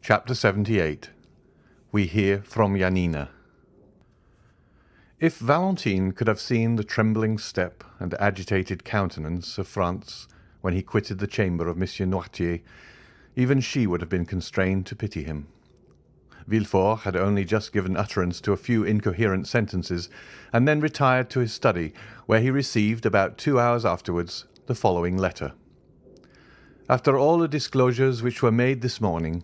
Chapter 78. We hear from Janina. If Valentine could have seen the trembling step and agitated countenance of Franz when he quitted the chamber of Monsieur Noirtier, even she would have been constrained to pity him. Villefort had only just given utterance to a few incoherent sentences, and then retired to his study, where he received, about 2 hours afterwards, the following letter. After all the disclosures which were made this morning,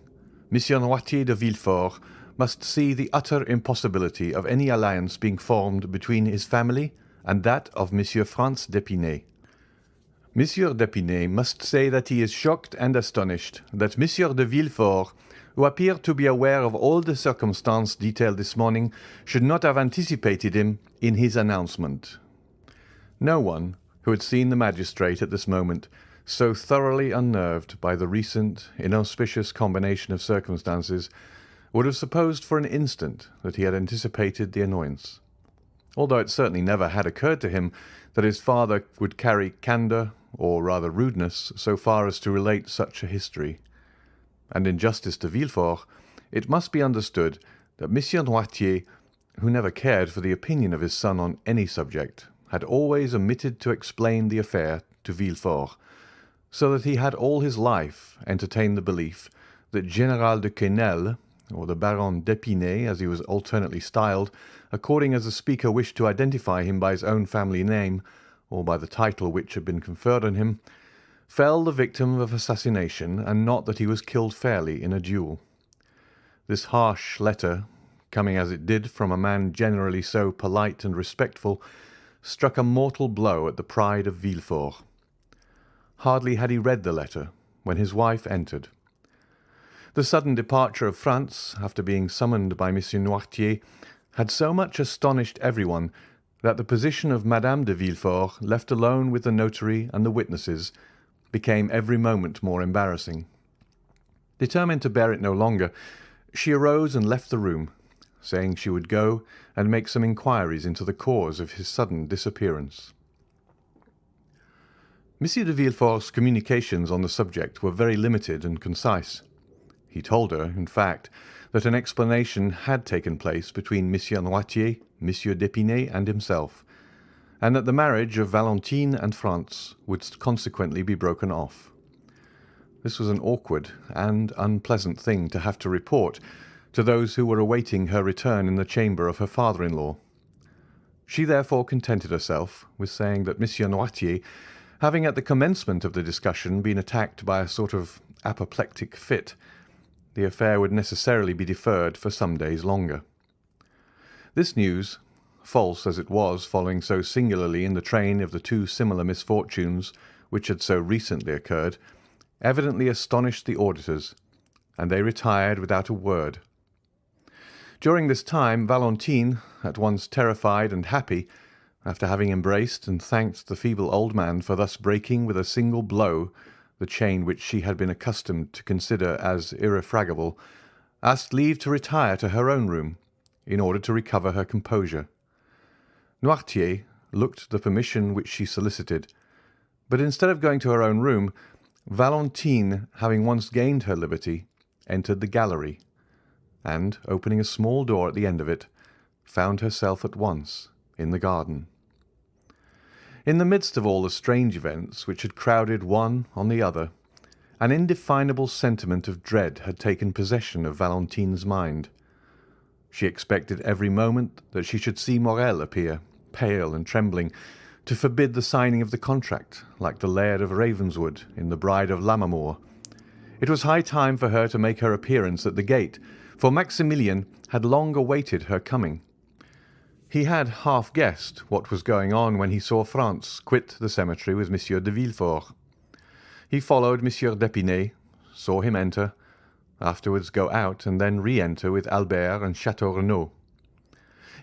Monsieur Noirtier de Villefort must see the utter impossibility of any alliance being formed between his family and that of Monsieur Franz d'Épinay. Monsieur d'Épinay must say that he is shocked and astonished that Monsieur de Villefort, who appeared to be aware of all the circumstances detailed this morning, should not have anticipated him in his announcement. No one who had seen the magistrate at this moment, so thoroughly unnerved by the recent inauspicious combination of circumstances, would have supposed for an instant that he had anticipated the annoyance, although it certainly never had occurred to him that his father would carry candour, or rather rudeness, so far as to relate such a history. And in justice to Villefort, it must be understood that Monsieur Noirtier, who never cared for the opinion of his son on any subject, had always omitted to explain the affair to Villefort, so that he had all his life entertained the belief that General de Quesnel, or the Baron d'Épinay, as he was alternately styled, according as the speaker wished to identify him by his own family name, or by the title which had been conferred on him, fell the victim of assassination, and not that he was killed fairly in a duel. This harsh letter, coming as it did from a man generally so polite and respectful, struck a mortal blow at the pride of Villefort. Hardly had he read the letter when his wife entered. The sudden departure of Franz, after being summoned by Monsieur Noirtier, had so much astonished everyone that the position of Madame de Villefort, left alone with the notary and the witnesses, became every moment more embarrassing. Determined to bear it no longer, she arose and left the room, saying she would go and make some inquiries into the cause of his sudden disappearance. Monsieur de Villefort's communications on the subject were very limited and concise. He told her, in fact, that an explanation had taken place between Monsieur Noirtier, Monsieur d'Épinay, and himself, and that the marriage of Valentine and Franz would consequently be broken off. This was an awkward and unpleasant thing to have to report to those who were awaiting her return in the chamber of her father-in-law. She therefore contented herself with saying that Monsieur Noirtier, having at the commencement of the discussion been attacked by a sort of apoplectic fit, the affair would necessarily be deferred for some days longer. This news, false as it was following so singularly in the train of the two similar misfortunes which had so recently occurred, evidently astonished the auditors, and they retired without a word. During this time Valentine, at once terrified and happy, after having embraced and thanked the feeble old man for thus breaking with a single blow the chain which she had been accustomed to consider as irrefragable, asked leave to retire to her own room, in order to recover her composure. Noirtier looked the permission which she solicited, but instead of going to her own room, Valentine, having once gained her liberty, entered the gallery, and, opening a small door at the end of it, found herself at once in the garden. In the midst of all the strange events which had crowded one on the other, an indefinable sentiment of dread had taken possession of Valentine's mind. She expected every moment that she should see Morel appear, pale and trembling, to forbid the signing of the contract, like the Laird of Ravenswood in The Bride of Lammermoor. It was high time for her to make her appearance at the gate, for Maximilian had long awaited her coming. He had half guessed what was going on when he saw Franz quit the cemetery with Monsieur de Villefort. He followed Monsieur d'Épinay, saw him enter, afterwards go out and then re-enter with Albert and Château Renaud.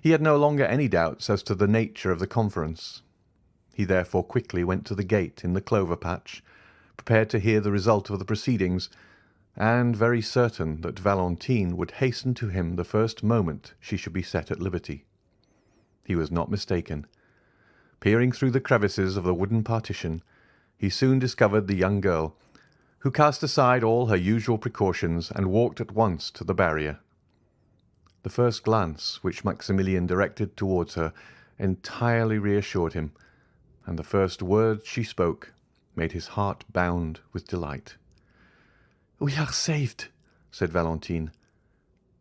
He had no longer any doubts as to the nature of the conference. He therefore quickly went to the gate in the clover patch, prepared to hear the result of the proceedings, and very certain that Valentine would hasten to him the first moment she should be set at liberty. He was not mistaken. Peering through the crevices of the wooden partition, he soon discovered the young girl, who cast aside all her usual precautions and walked at once to the barrier. The first glance which Maximilian directed towards her entirely reassured him, and the first words she spoke made his heart bound with delight. "We are saved," said Valentine.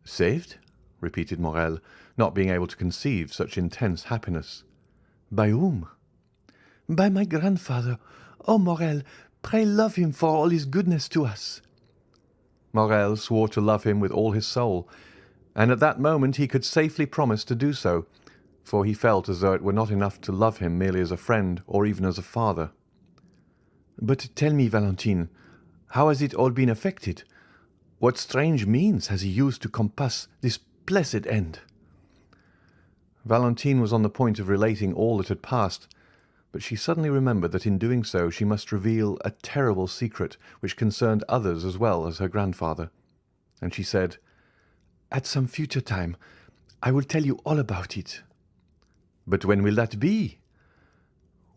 "Saved?" repeated Morel, not being able to conceive such intense happiness. "By whom?" "By my grandfather. Oh, Morel, pray love him for all his goodness to us." Morel swore to love him with all his soul, and at that moment he could safely promise to do so, for he felt as though it were not enough to love him merely as a friend or even as a father. "But tell me, Valentine, how has it all been effected? What strange means has he used to compass this blessed end?" Valentine was on the point of relating all that had passed, but she suddenly remembered that in doing so she must reveal a terrible secret which concerned others as well as her grandfather, and she said, "At some future time I will tell you all about it." "But when will that be?"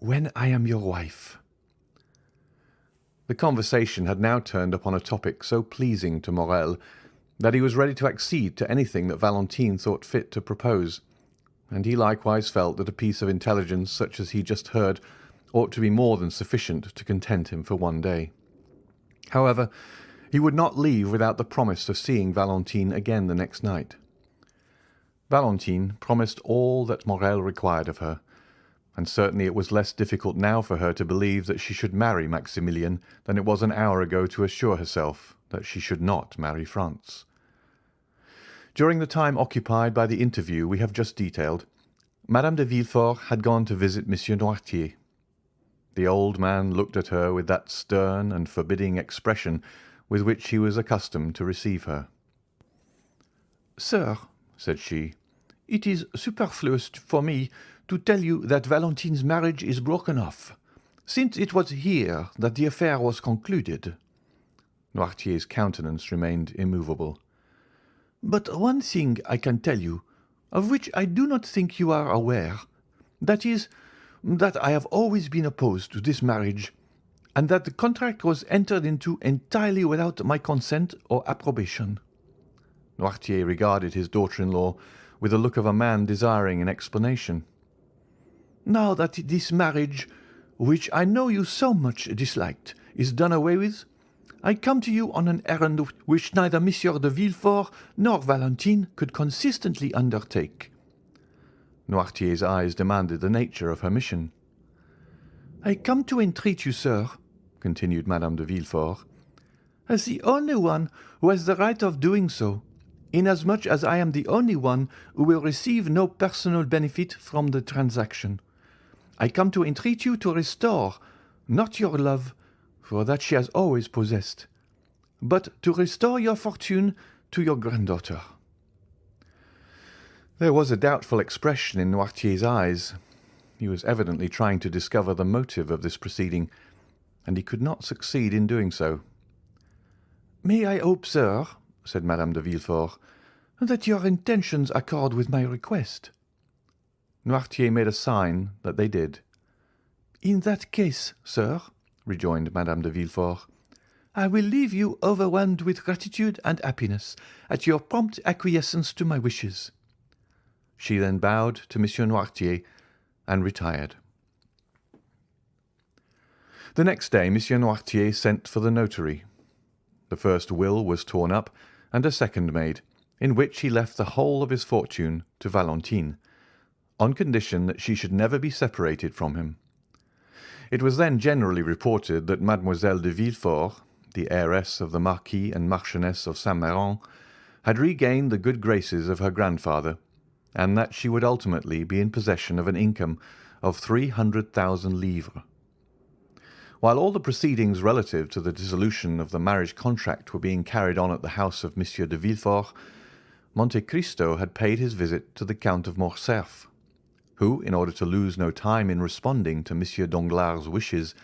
"When I am your wife." The conversation had now turned upon a topic so pleasing to Morel that he was ready to accede to anything that Valentine thought fit to propose, and he likewise felt that a piece of intelligence such as he just heard ought to be more than sufficient to content him for one day. However, he would not leave without the promise of seeing Valentine again the next night. Valentine promised all that Morel required of her, and certainly it was less difficult now for her to believe that she should marry Maximilian than it was an hour ago to assure herself that she should not marry Franz. During the time occupied by the interview we have just detailed, Madame de Villefort had gone to visit Monsieur Noirtier. The old man looked at her with that stern and forbidding expression with which he was accustomed to receive her. "Sir," said she, "it is superfluous for me to tell you that Valentine's marriage is broken off, since it was here that the affair was concluded." Noirtier's countenance remained immovable. "But one thing I can tell you, of which I do not think you are aware, that is, that I have always been opposed to this marriage, and that the contract was entered into entirely without my consent or approbation." Noirtier regarded his daughter-in-law with the look of a man desiring an explanation. "Now that this marriage, which I know you so much disliked, is done away with, I come to you on an errand which neither Monsieur de Villefort nor Valentine could consistently undertake." Noirtier's eyes demanded the nature of her mission. "I come to entreat you, sir," continued Madame de Villefort, "as the only one who has the right of doing so, inasmuch as I am the only one who will receive no personal benefit from the transaction. I come to entreat you to restore, not your love, for that she has always possessed, but to restore your fortune to your granddaughter." There was a doubtful expression in Noirtier's eyes. He was evidently trying to discover the motive of this proceeding, and he could not succeed in doing so. "May I hope, sir," said Madame de Villefort, "that your intentions accord with my request?" Noirtier made a sign that they did. "In that case, sir," rejoined Madame de Villefort, "I will leave you overwhelmed with gratitude and happiness at your prompt acquiescence to my wishes." She then bowed to Monsieur Noirtier and retired. The next day Monsieur Noirtier sent for the notary. The first will was torn up and a second made, in which he left the whole of his fortune to Valentine, on condition that she should never be separated from him. It was then generally reported that Mademoiselle de Villefort, the heiress of the Marquis and Marchioness of Saint-Méran, had regained the good graces of her grandfather, and that she would ultimately be in possession of an income of 300,000 livres. While all the proceedings relative to the dissolution of the marriage contract were being carried on at the house of Monsieur de Villefort, Monte Cristo had paid his visit to the Count of Morcerf, who, in order to lose no time in responding to Monsieur Danglars' wishes,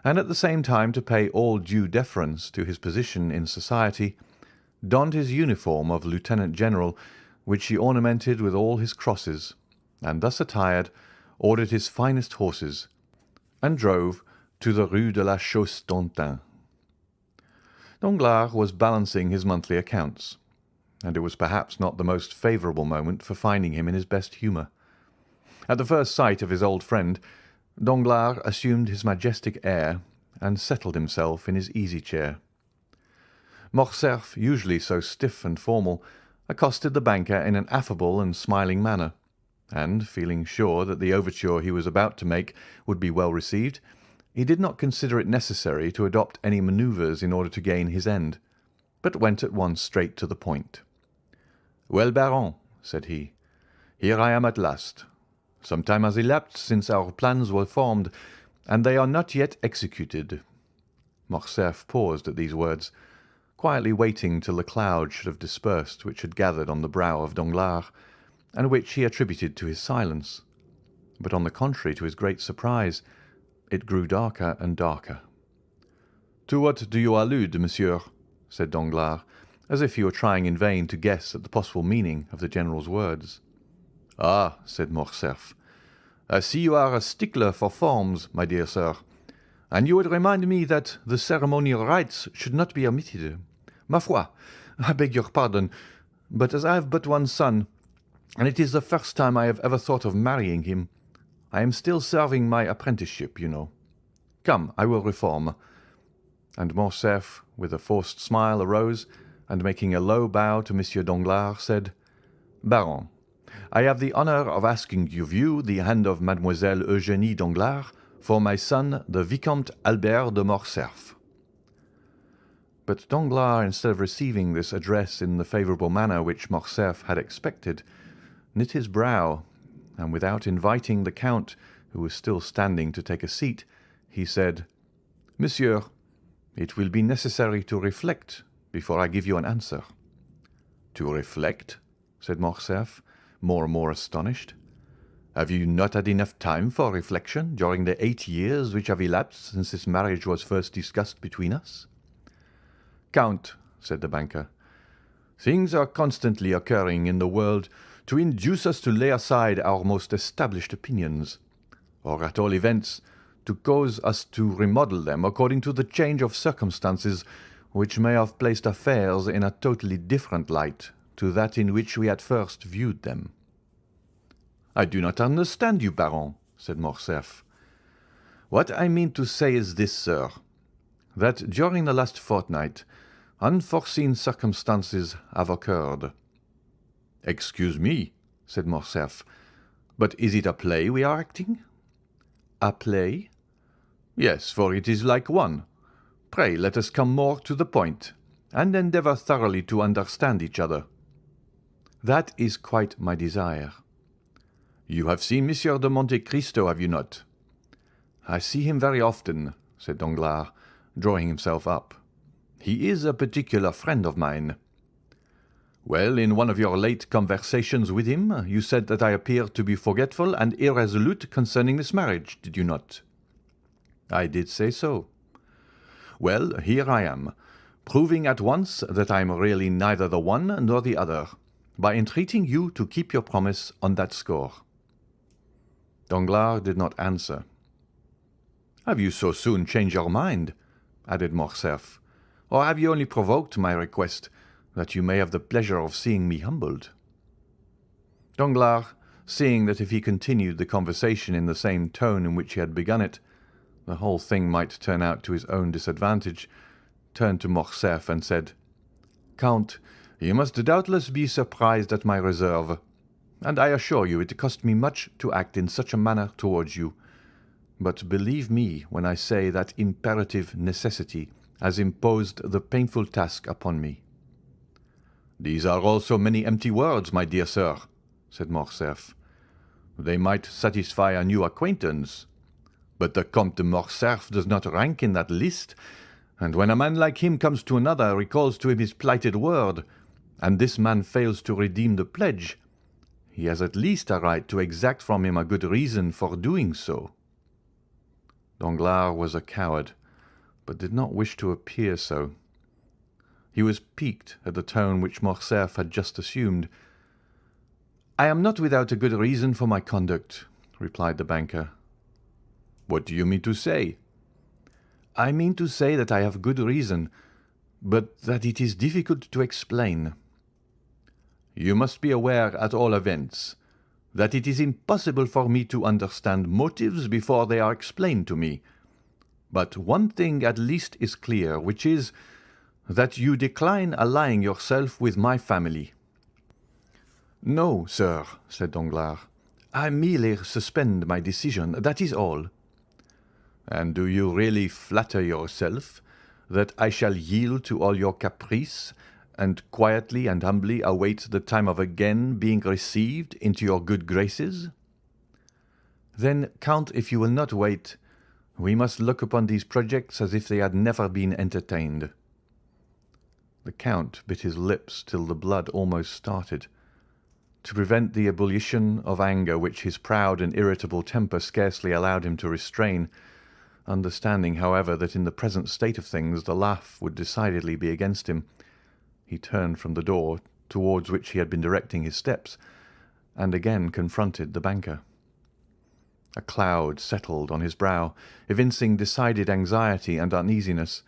and at the same time to pay all due deference to his position in society, donned his uniform of lieutenant-general, which he ornamented with all his crosses, and thus attired, ordered his finest horses, and drove to the Rue de la Chausse-d'Antin. Danglars was balancing his monthly accounts, and it was perhaps not the most favourable moment for finding him in his best humour. At the first sight of his old friend, Danglars assumed his majestic air and settled himself in his easy-chair. Morcerf, usually so stiff and formal, accosted the banker in an affable and smiling manner, and, feeling sure that the overture he was about to make would be well received, he did not consider it necessary to adopt any manoeuvres in order to gain his end, but went at once straight to the point. "Well, Baron," said he, "here I am at last. Some time has elapsed since our plans were formed, and they are not yet executed." Morcerf paused at these words, quietly waiting till the cloud should have dispersed which had gathered on the brow of Danglars, and which he attributed to his silence. But on the contrary, to his great surprise, it grew darker and darker. "To what do you allude, monsieur?" said Danglars, as if he were trying in vain to guess at the possible meaning of the general's words. "Ah," said Morcerf, "I see you are a stickler for forms, my dear sir, and you would remind me that the ceremonial rites should not be omitted. Ma foi, I beg your pardon, but as I have but one son, and it is the first time I have ever thought of marrying him, I am still serving my apprenticeship, you know. Come, I will reform." And Morcerf, with a forced smile, arose, and making a low bow to Monsieur Danglars, said, "Baron, I have the honour of asking of you the hand of Mademoiselle Eugénie Danglars for my son, the Vicomte Albert de Morcerf." But Danglars, instead of receiving this address in the favourable manner which Morcerf had expected, knit his brow, and without inviting the Count, who was still standing, to take a seat, he said, "Monsieur, it will be necessary to reflect before I give you an answer." "To reflect?" said Morcerf, more and more astonished. "Have you not had enough time for reflection during the 8 years which have elapsed since this marriage was first discussed between us?" "Count," said the banker, "things are constantly occurring in the world to induce us to lay aside our most established opinions, or at all events to cause us to remodel them according to the change of circumstances which may have placed affairs in a totally different light to that in which we at first viewed them." "I do not understand you, Baron," said Morcerf. "What I mean to say is this, sir, that during the last fortnight unforeseen circumstances have occurred." "Excuse me," said Morcerf, "but is it a play we are acting?" "A play?" "Yes, for it is like one. Pray let us come more to the point, and endeavour thoroughly to understand each other." "That is quite my desire." "You have seen Monsieur de Monte Cristo, have you not?" "I see him very often," said Danglars, drawing himself up. "He is a particular friend of mine." "Well, in one of your late conversations with him, you said that I appeared to be forgetful and irresolute concerning this marriage, did you not?" "I did say so." "Well, here I am, proving at once that I am really neither the one nor the other, by entreating you to keep your promise on that score." Danglars did not answer. "Have you so soon changed your mind?" added Morcerf, "or have you only provoked my request, that you may have the pleasure of seeing me humbled?" Danglars, seeing that if he continued the conversation in the same tone in which he had begun it, the whole thing might turn out to his own disadvantage, turned to Morcerf and said, "Count, you must doubtless be surprised at my reserve, and I assure you it cost me much to act in such a manner towards you. But believe me when I say that imperative necessity has imposed the painful task upon me." "These are also many empty words, my dear sir," said Morcerf. "They might satisfy a new acquaintance, but the Comte de Morcerf does not rank in that list, and when a man like him comes to another, recalls to him his plighted word, and this man fails to redeem the pledge, he has at least a right to exact from him a good reason for doing so." Danglars was a coward, but did not wish to appear so. He was piqued at the tone which Morcerf had just assumed. "I am not without a good reason for my conduct," replied the banker. "What do you mean to say?" "I mean to say that I have good reason, but that it is difficult to explain. You must be aware, at all events, that it is impossible for me to understand motives before they are explained to me. But one thing at least is clear, which is that you decline allying yourself with my family." "No, sir," said Danglars. "I merely suspend my decision, that is all." "And do you really flatter yourself that I shall yield to all your caprice, and quietly and humbly await the time of again being received into your good graces?" "Then, Count, if you will not wait, we must look upon these projects as if they had never been entertained." The Count bit his lips till the blood almost started. To prevent the ebullition of anger which his proud and irritable temper scarcely allowed him to restrain, understanding, however, that in the present state of things the laugh would decidedly be against him, he turned from the door towards which he had been directing his steps, and again confronted the banker. A cloud settled on his brow, evincing decided anxiety and uneasiness,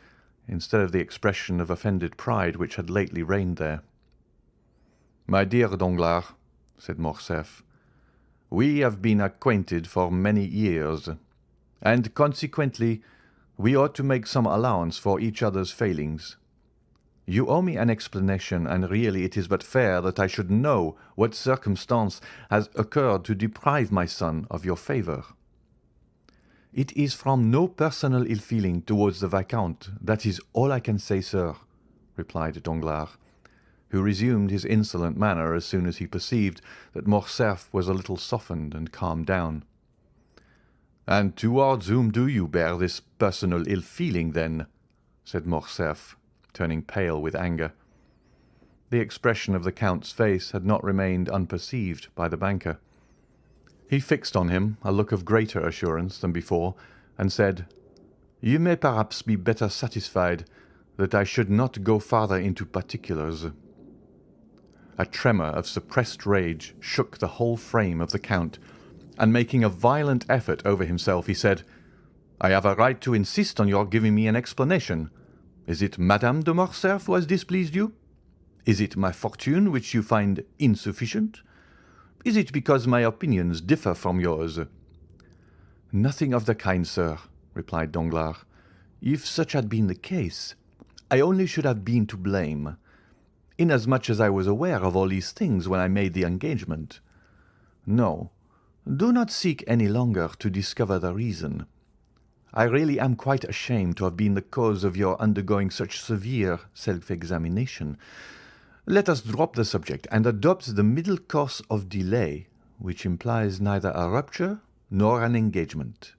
instead of the expression of offended pride which had lately reigned there. "My dear Danglars," said Morcerf, "we have been acquainted for many years, and consequently we ought to make some allowance for each other's failings. You owe me an explanation, and really it is but fair that I should know what circumstance has occurred to deprive my son of your favour." "It is from no personal ill-feeling towards the Viscount, that is all I can say, sir," replied Danglars, who resumed his insolent manner as soon as he perceived that Morcerf was a little softened and calmed down. "And towards whom do you bear this personal ill-feeling, then?" said Morcerf, turning pale with anger. The expression of the Count's face had not remained unperceived by the banker. He fixed on him a look of greater assurance than before, and said, "You may perhaps be better satisfied that I should not go farther into particulars." A tremor of suppressed rage shook the whole frame of the Count, and making a violent effort over himself, he said, "I have a right to insist on your giving me an explanation. Is it Madame de Morcerf who has displeased you? Is it my fortune which you find insufficient? Is it because my opinions differ from yours?" "Nothing of the kind, sir," replied Danglars. "If such had been the case, I only should have been to blame, inasmuch as I was aware of all these things when I made the engagement. No, do not seek any longer to discover the reason. I really am quite ashamed to have been the cause of your undergoing such severe self-examination. Let us drop the subject and adopt the middle course of delay, which implies neither a rupture nor an engagement.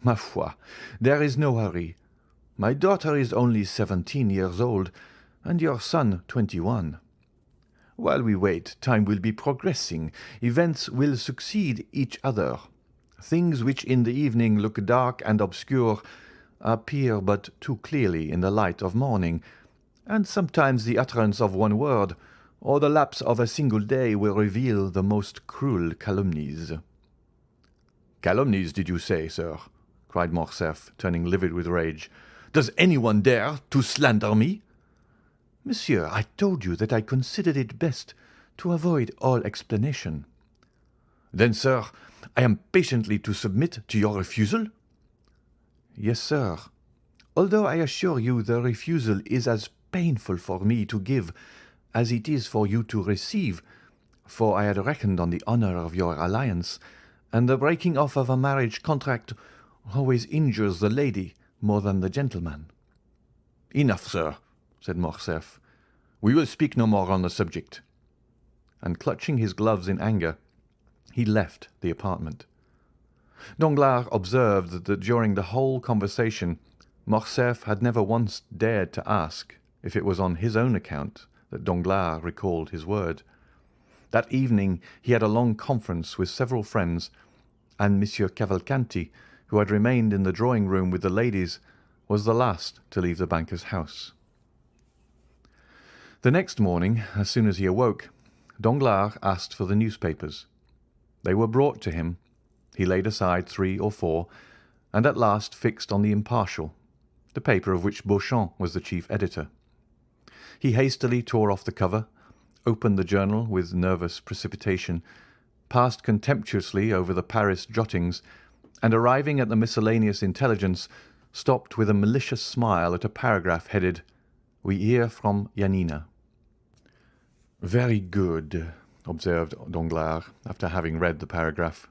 Ma foi, there is no hurry. My daughter is only 17 years old, and your son 21. While we wait, time will be progressing, events will succeed each other. Things which in the evening look dark and obscure appear but too clearly in the light of morning, and sometimes the utterance of one word or the lapse of a single day will reveal the most cruel calumnies." "Calumnies, did you say, sir?" cried Morcerf, turning livid with rage. "Does anyone dare to slander me?" "Monsieur, I told you that I considered it best to avoid all explanation." "Then, sir, I am patiently to submit to your refusal?" "Yes, sir, although I assure you the refusal is as painful for me to give as it is for you to receive, for I had reckoned on the honour of your alliance, and the breaking off of a marriage contract always injures the lady more than the gentleman." "Enough, sir," said Morcerf. "We will speak no more on the subject." And clutching his gloves in anger, he left the apartment. Danglars observed that during the whole conversation Morcerf had never once dared to ask if it was on his own account that Danglars recalled his word. That evening he had a long conference with several friends, and Monsieur Cavalcanti, who had remained in the drawing-room with the ladies, was the last to leave the banker's house. The next morning, as soon as he awoke, Danglars asked for the newspapers. They were brought to him. He laid aside 3 or 4, and at last fixed on the Impartial, the paper of which Beauchamp was the chief editor. He hastily tore off the cover, opened the journal with nervous precipitation, passed contemptuously over the Paris jottings, and arriving at the miscellaneous intelligence, stopped with a malicious smile at a paragraph headed, "We hear from Janina." "Very good," observed Danglars, after having read the paragraph.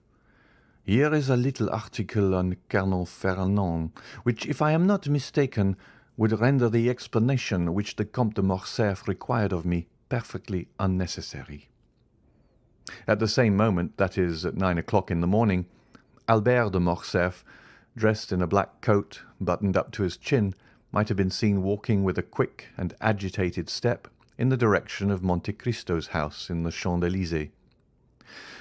"Here is a little article on Colonel Fernand, which, if I am not mistaken, would render the explanation which the Comte de Morcerf required of me perfectly unnecessary." At the same moment, that is, at 9 o'clock in the morning, Albert de Morcerf, dressed in a black coat, buttoned up to his chin, might have been seen walking with a quick and agitated step in the direction of Monte Cristo's house in the Champs-Élysées.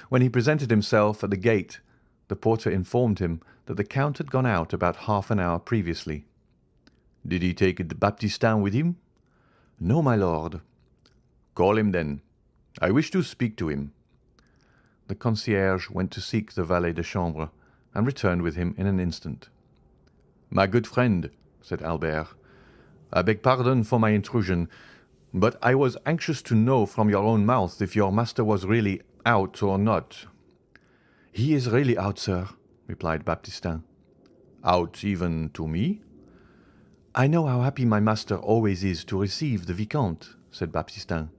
When he presented himself at the gate, the porter informed him that the Count had gone out about half an hour previously. "Did he take the Baptistin with him?" "No, my lord." "Call him, then. I wish to speak to him." The concierge went to seek the valet de chambre, and returned with him in an instant. "My good friend," said Albert, "I beg pardon for my intrusion, but I was anxious to know from your own mouth if your master was really out or not." "He is really out, sir," replied Baptistin. "Out even to me?" "I know how happy my master always is to receive the Vicomte," said Baptistin,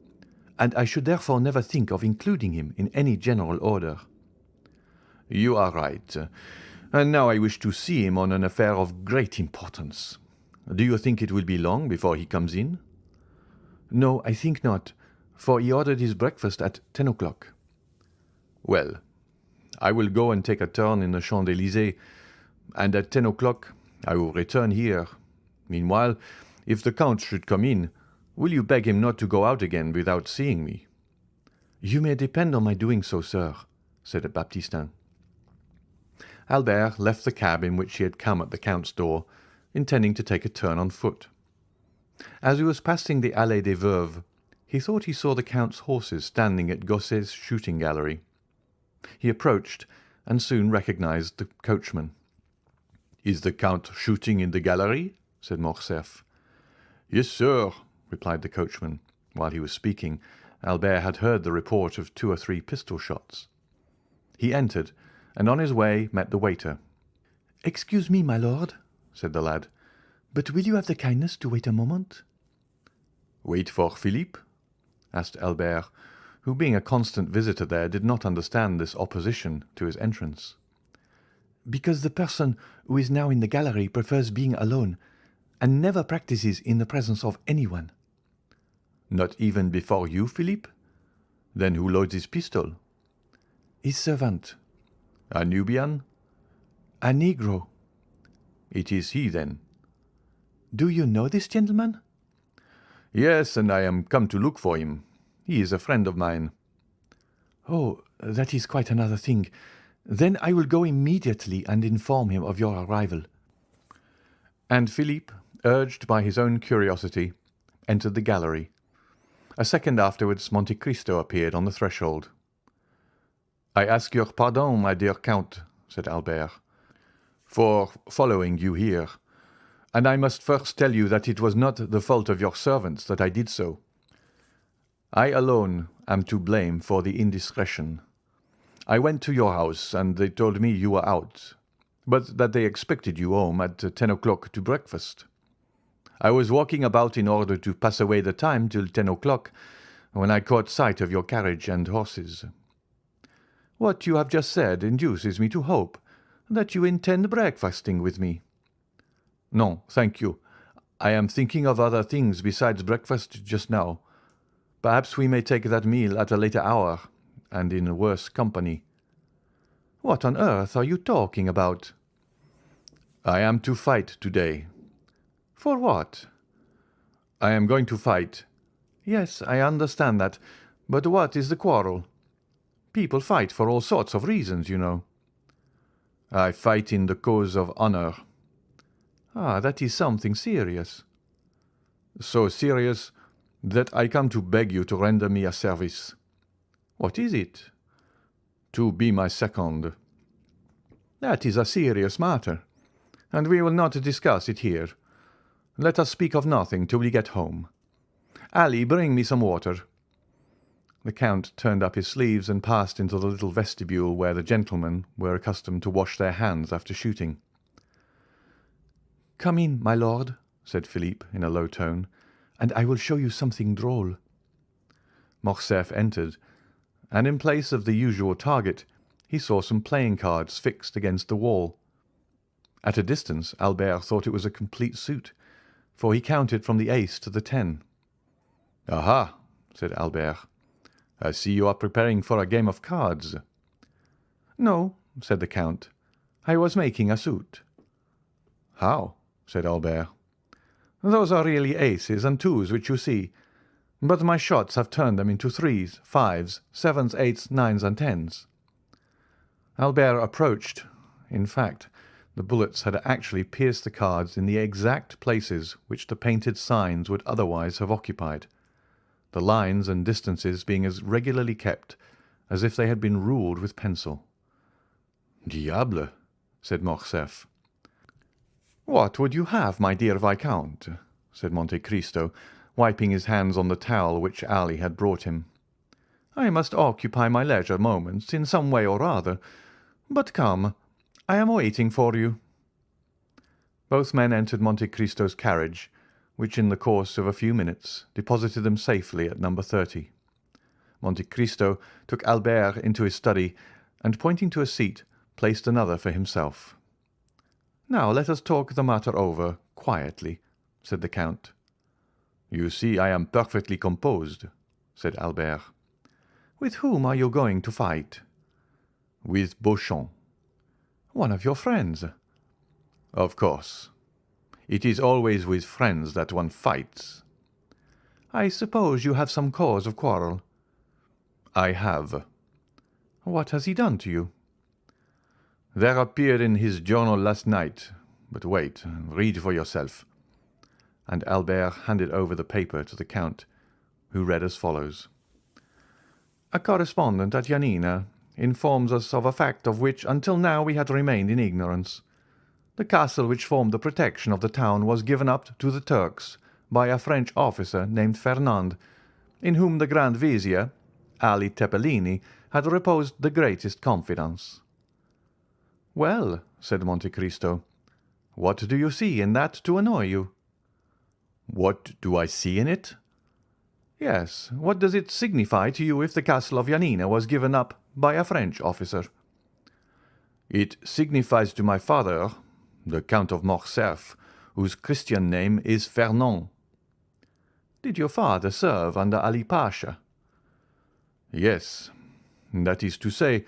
"and I should therefore never think of including him in any general order." "You are right. And now I wish to see him on an affair of great importance. Do you think it will be long before he comes in?" "No, I think not, for he ordered his breakfast at 10 o'clock." "Well, I will go and take a turn in the Champs-Élysées, and at 10 o'clock I will return here. Meanwhile, if the Count should come in, will you beg him not to go out again without seeing me?" "You may depend on my doing so, sir," said Baptistin. Albert left the cab in which he had come at the Count's door, intending to take a turn on foot. As he was passing the Allée des Veuves, he thought he saw the Count's horses standing at Gosset's shooting gallery. He approached, and soon recognized the coachman. "Is the Count shooting in the gallery?" said Morcerf. "Yes, sir," replied the coachman. While he was speaking, Albert had heard the report of 2 or 3 pistol shots. He entered, and on his way met the waiter. "Excuse me, my lord," said the lad, "but will you have the kindness to wait a moment?" "Wait for Philippe?" asked Albert, who, being a constant visitor there, did not understand this opposition to his entrance. "Because the person who is now in the gallery prefers being alone, and never practices in the presence of anyone." "Not even before you, Philippe? Then who loads his pistol?" "His servant." "A Nubian?" "A negro." "It is he, then." "Do you know this gentleman?" "Yes, and I am come to look for him. He is a friend of mine." "Oh, that is quite another thing. Then I will go immediately and inform him of your arrival." And Philippe, urged by his own curiosity, entered the gallery. A second afterwards Monte Cristo appeared on the threshold. "I ask your pardon, my dear Count," said Albert, "for following you here, and I must first tell you that it was not the fault of your servants that I did so. I alone am to blame for the indiscretion. I went to your house, and they told me you were out, but that they expected you home at 10 o'clock to breakfast. I was walking about in order to pass away the time till 10 o'clock, when I caught sight of your carriage and horses. What you have just said induces me to hope that you intend breakfasting with me." "No, thank you. I am thinking of other things besides breakfast just now. Perhaps we may take that meal at a later hour, and in worse company." "What on earth are you talking about?" "I am to fight today." "For what?" "I am going to fight." "Yes, I understand that. But what is the quarrel? People fight for all sorts of reasons, you know." "I fight in the cause of honor." "Ah, that is something serious." "So serious that I come to beg you to render me a service." "What is it?" "To be my second." "That is a serious matter, and we will not discuss it here. Let us speak of nothing till we get home. Ali, bring me some water." The Count turned up his sleeves and passed into the little vestibule where the gentlemen were accustomed to wash their hands after shooting. "Come in, my lord," said Philippe in a low tone, "and I will show you something droll." Morcerf entered, and in place of the usual target he saw some playing cards fixed against the wall. At a distance Albert thought it was a complete suit, for he counted from the ace to the 10. "Aha!" said Albert. "I see you are preparing for a game of cards." "No," said the Count. "I was making a suit." "How?" said Albert. "Those are really aces and twos which you see, but my shots have turned them into 3s, 5s, 7s, 8s, 9s, and 10s." Albert approached. In fact, the bullets had actually pierced the cards in the exact places which the painted signs would otherwise have occupied, the lines and distances being as regularly kept as if they had been ruled with pencil. "Diable!" said Morcerf. "What would you have, my dear Viscount?" said Monte Cristo, wiping his hands on the towel which Ali had brought him. "I must occupy my leisure moments in some way or other. But come, I am waiting for you." Both men entered Monte Cristo's carriage, which in the course of a few minutes deposited them safely at number 30. Monte Cristo took Albert into his study, and pointing to a seat, placed another for himself. "Now let us talk the matter over quietly," said the Count. "You see I am perfectly composed," said Albert. "With whom are you going to fight?" "With Beauchamp." "One of your friends?" "Of course. It is always with friends that one fights." "I suppose you have some cause of quarrel?" "I have." "What has he done to you?" "There appeared in his journal last night. But wait, read for yourself." And Albert handed over the paper to the Count, who read as follows: "A correspondent at Yanina informs us of a fact of which until now we had remained in ignorance. The castle which formed the protection of the town was given up to the Turks by a French officer named Fernand, in whom the Grand Vizier, Ali Tepelini, had reposed the greatest confidence." "Well," said Monte Cristo, "what do you see in that to annoy you?" "What do I see in it?" "Yes, what does it signify to you if the castle of Yanina was given up by a French officer?" "It signifies to my father, the Count of Morcerf, whose Christian name is Fernand." "Did your father serve under Ali Pasha?" "Yes, that is to say,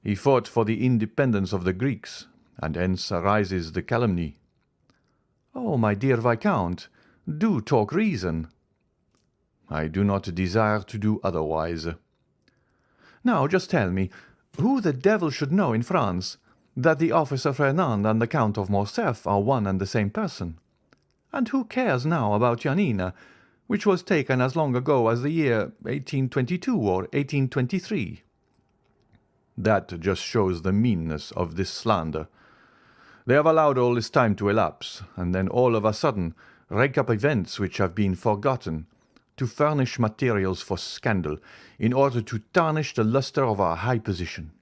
he fought for the independence of the Greeks, and hence arises the calumny." "Oh, my dear Viscount, do talk reason." "I do not desire to do otherwise." "Now just tell me, who the devil should know in France that the officer Fernand and the Count of Morcerf are one and the same person? And who cares now about Yanina, which was taken as long ago as the year 1822 or 1823? "That just shows the meanness of this slander. They have allowed all this time to elapse, and then all of a sudden rake up events which have been forgotten, to furnish materials for scandal, in order to tarnish the lustre of our high position.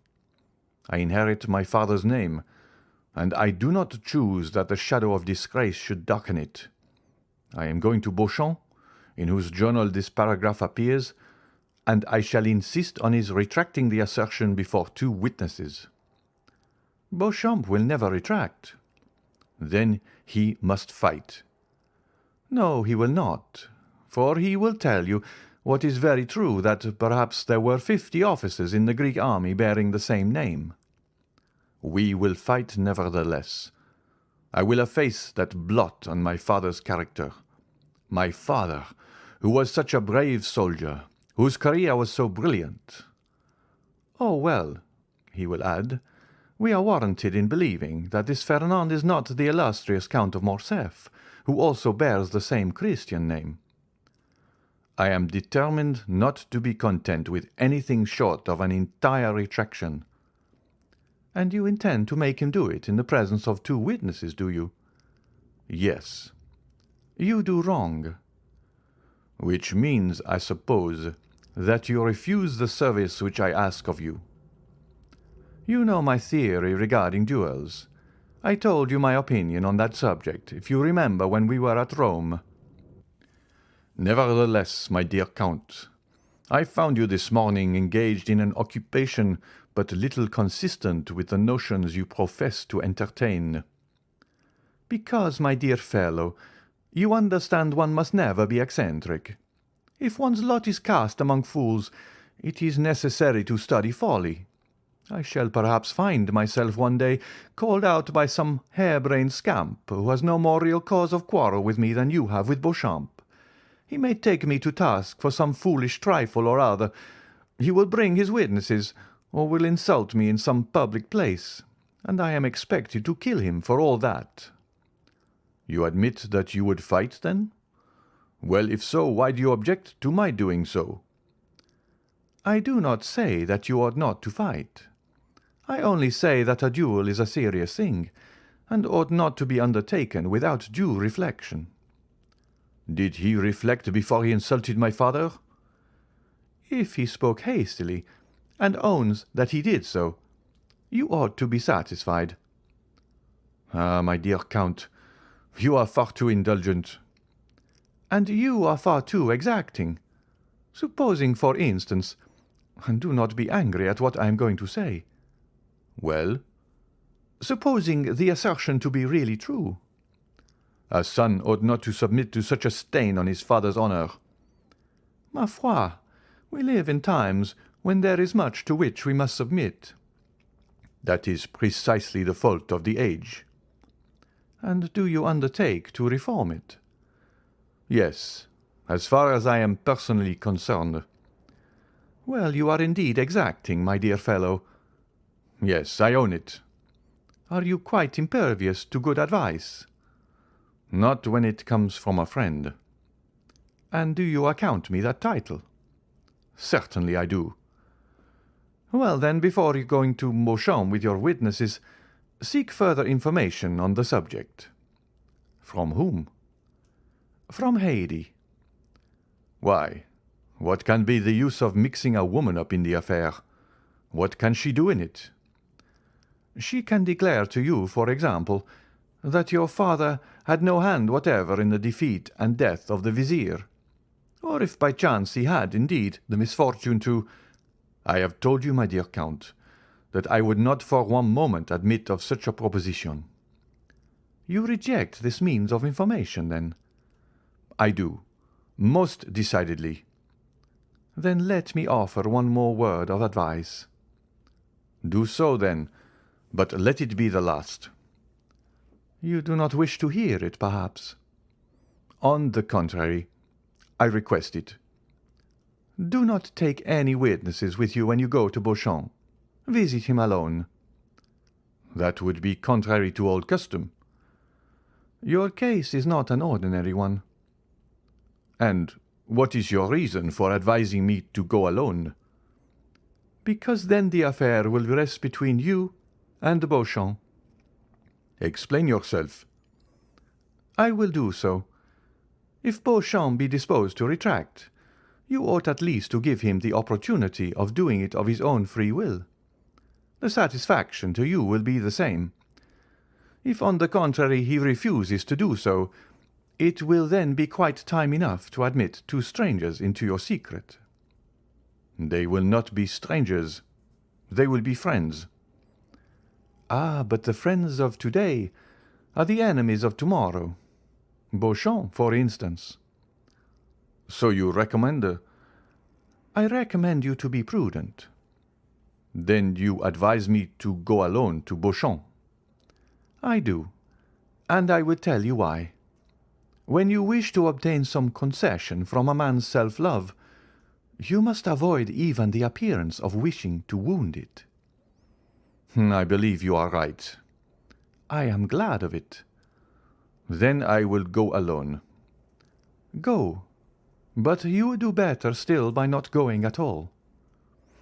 I inherit my father's name, and I do not choose that the shadow of disgrace should darken it. I am going to Beauchamp, in whose journal this paragraph appears, and I shall insist on his retracting the assertion before 2 witnesses." "Beauchamp will never retract." "Then he must fight." "No, he will not, for he will tell you what is very true, that perhaps there were 50 officers in the Greek army bearing the same name." "We will fight nevertheless. I will efface that blot on my father's character. My father, who was such a brave soldier, whose career was so brilliant." "Oh, well," he will add, "we are warranted in believing that this Fernand is not the illustrious Count of Morcerf, who also bears the same Christian name." "I am determined not to be content with anything short of an entire retraction." "And you intend to make him do it in the presence of 2 witnesses, do you?" "Yes." "You do wrong." Which means, I suppose, that you refuse the service which I ask of you. You know my theory regarding duels. I told you my opinion on that subject, if you remember, when we were at Rome. Nevertheless, my dear Count, I found you this morning engaged in an occupation but little consistent with the notions you profess to entertain. Because, my dear fellow, you understand one must never be eccentric. If one's lot is cast among fools, it is necessary to study folly. I shall perhaps find myself one day called out by some hair-brained scamp who has no more real cause of quarrel with me than you have with Beauchamp. He may take me to task for some foolish trifle or other. He will bring his witnesses, or will insult me in some public place, and I am expected to kill him for all that. You admit that you would fight, then? Well, if so, why do you object to my doing so? I do not say that you ought not to fight. I only say that a duel is a serious thing, and ought not to be undertaken without due reflection. Did he reflect before he insulted my father? If he spoke hastily, and owns that he did so, you ought to be satisfied. Ah, my dear Count, you are far too indulgent. And you are far too exacting. Supposing, for instance, and do not be angry at what I am going to say. Well? Supposing the assertion to be really true. A son ought not to submit to such a stain on his father's honour. Ma foi, we live in times when there is much to which we must submit. That is precisely the fault of the age. And do you undertake to reform it? Yes, as far as I am personally concerned. Well, you are indeed exacting, my dear fellow. Yes, I own it. Are you quite impervious to good advice? Not when it comes from a friend. And do you account me that title? Certainly I do. Well, then, before you going to Beauchamp with your witnesses, seek further information on the subject. From whom? From Haydée. Why, what can be the use of mixing a woman up in the affair? What can she do in it? She can declare to you, for example, that your father had no hand whatever in the defeat and death of the vizier. Or if by chance he had, indeed, the misfortune to— I have told you, my dear Count, that I would not for one moment admit of such a proposition. You reject this means of information, then? I do, most decidedly. Then let me offer one more word of advice. Do so, then, but let it be the last. You do not wish to hear it, perhaps? On the contrary, I request it. Do not take any witnesses with you when you go to Beauchamp. Visit him alone. That would be contrary to old custom. Your case is not an ordinary one. And what is your reason for advising me to go alone? Because then the affair will rest between you and Beauchamp. Explain yourself. I will do so. If Beauchamp be disposed to retract, you ought at least to give him the opportunity of doing it of his own free will. The satisfaction to you will be the same. If, on the contrary, he refuses to do so, it will then be quite time enough to admit two strangers into your secret. They will not be strangers. They will be friends. Ah, but the friends of today are the enemies of tomorrow. Beauchamp, for instance. So you recommend— I recommend you to be prudent. Then you advise me to go alone to Beauchamp? I do, and I will tell you why. When you wish to obtain some concession from a man's self-love, you must avoid even the appearance of wishing to wound it. I believe you are right. I am glad of it. Then I will go alone. Go, but you would do better still by not going at all.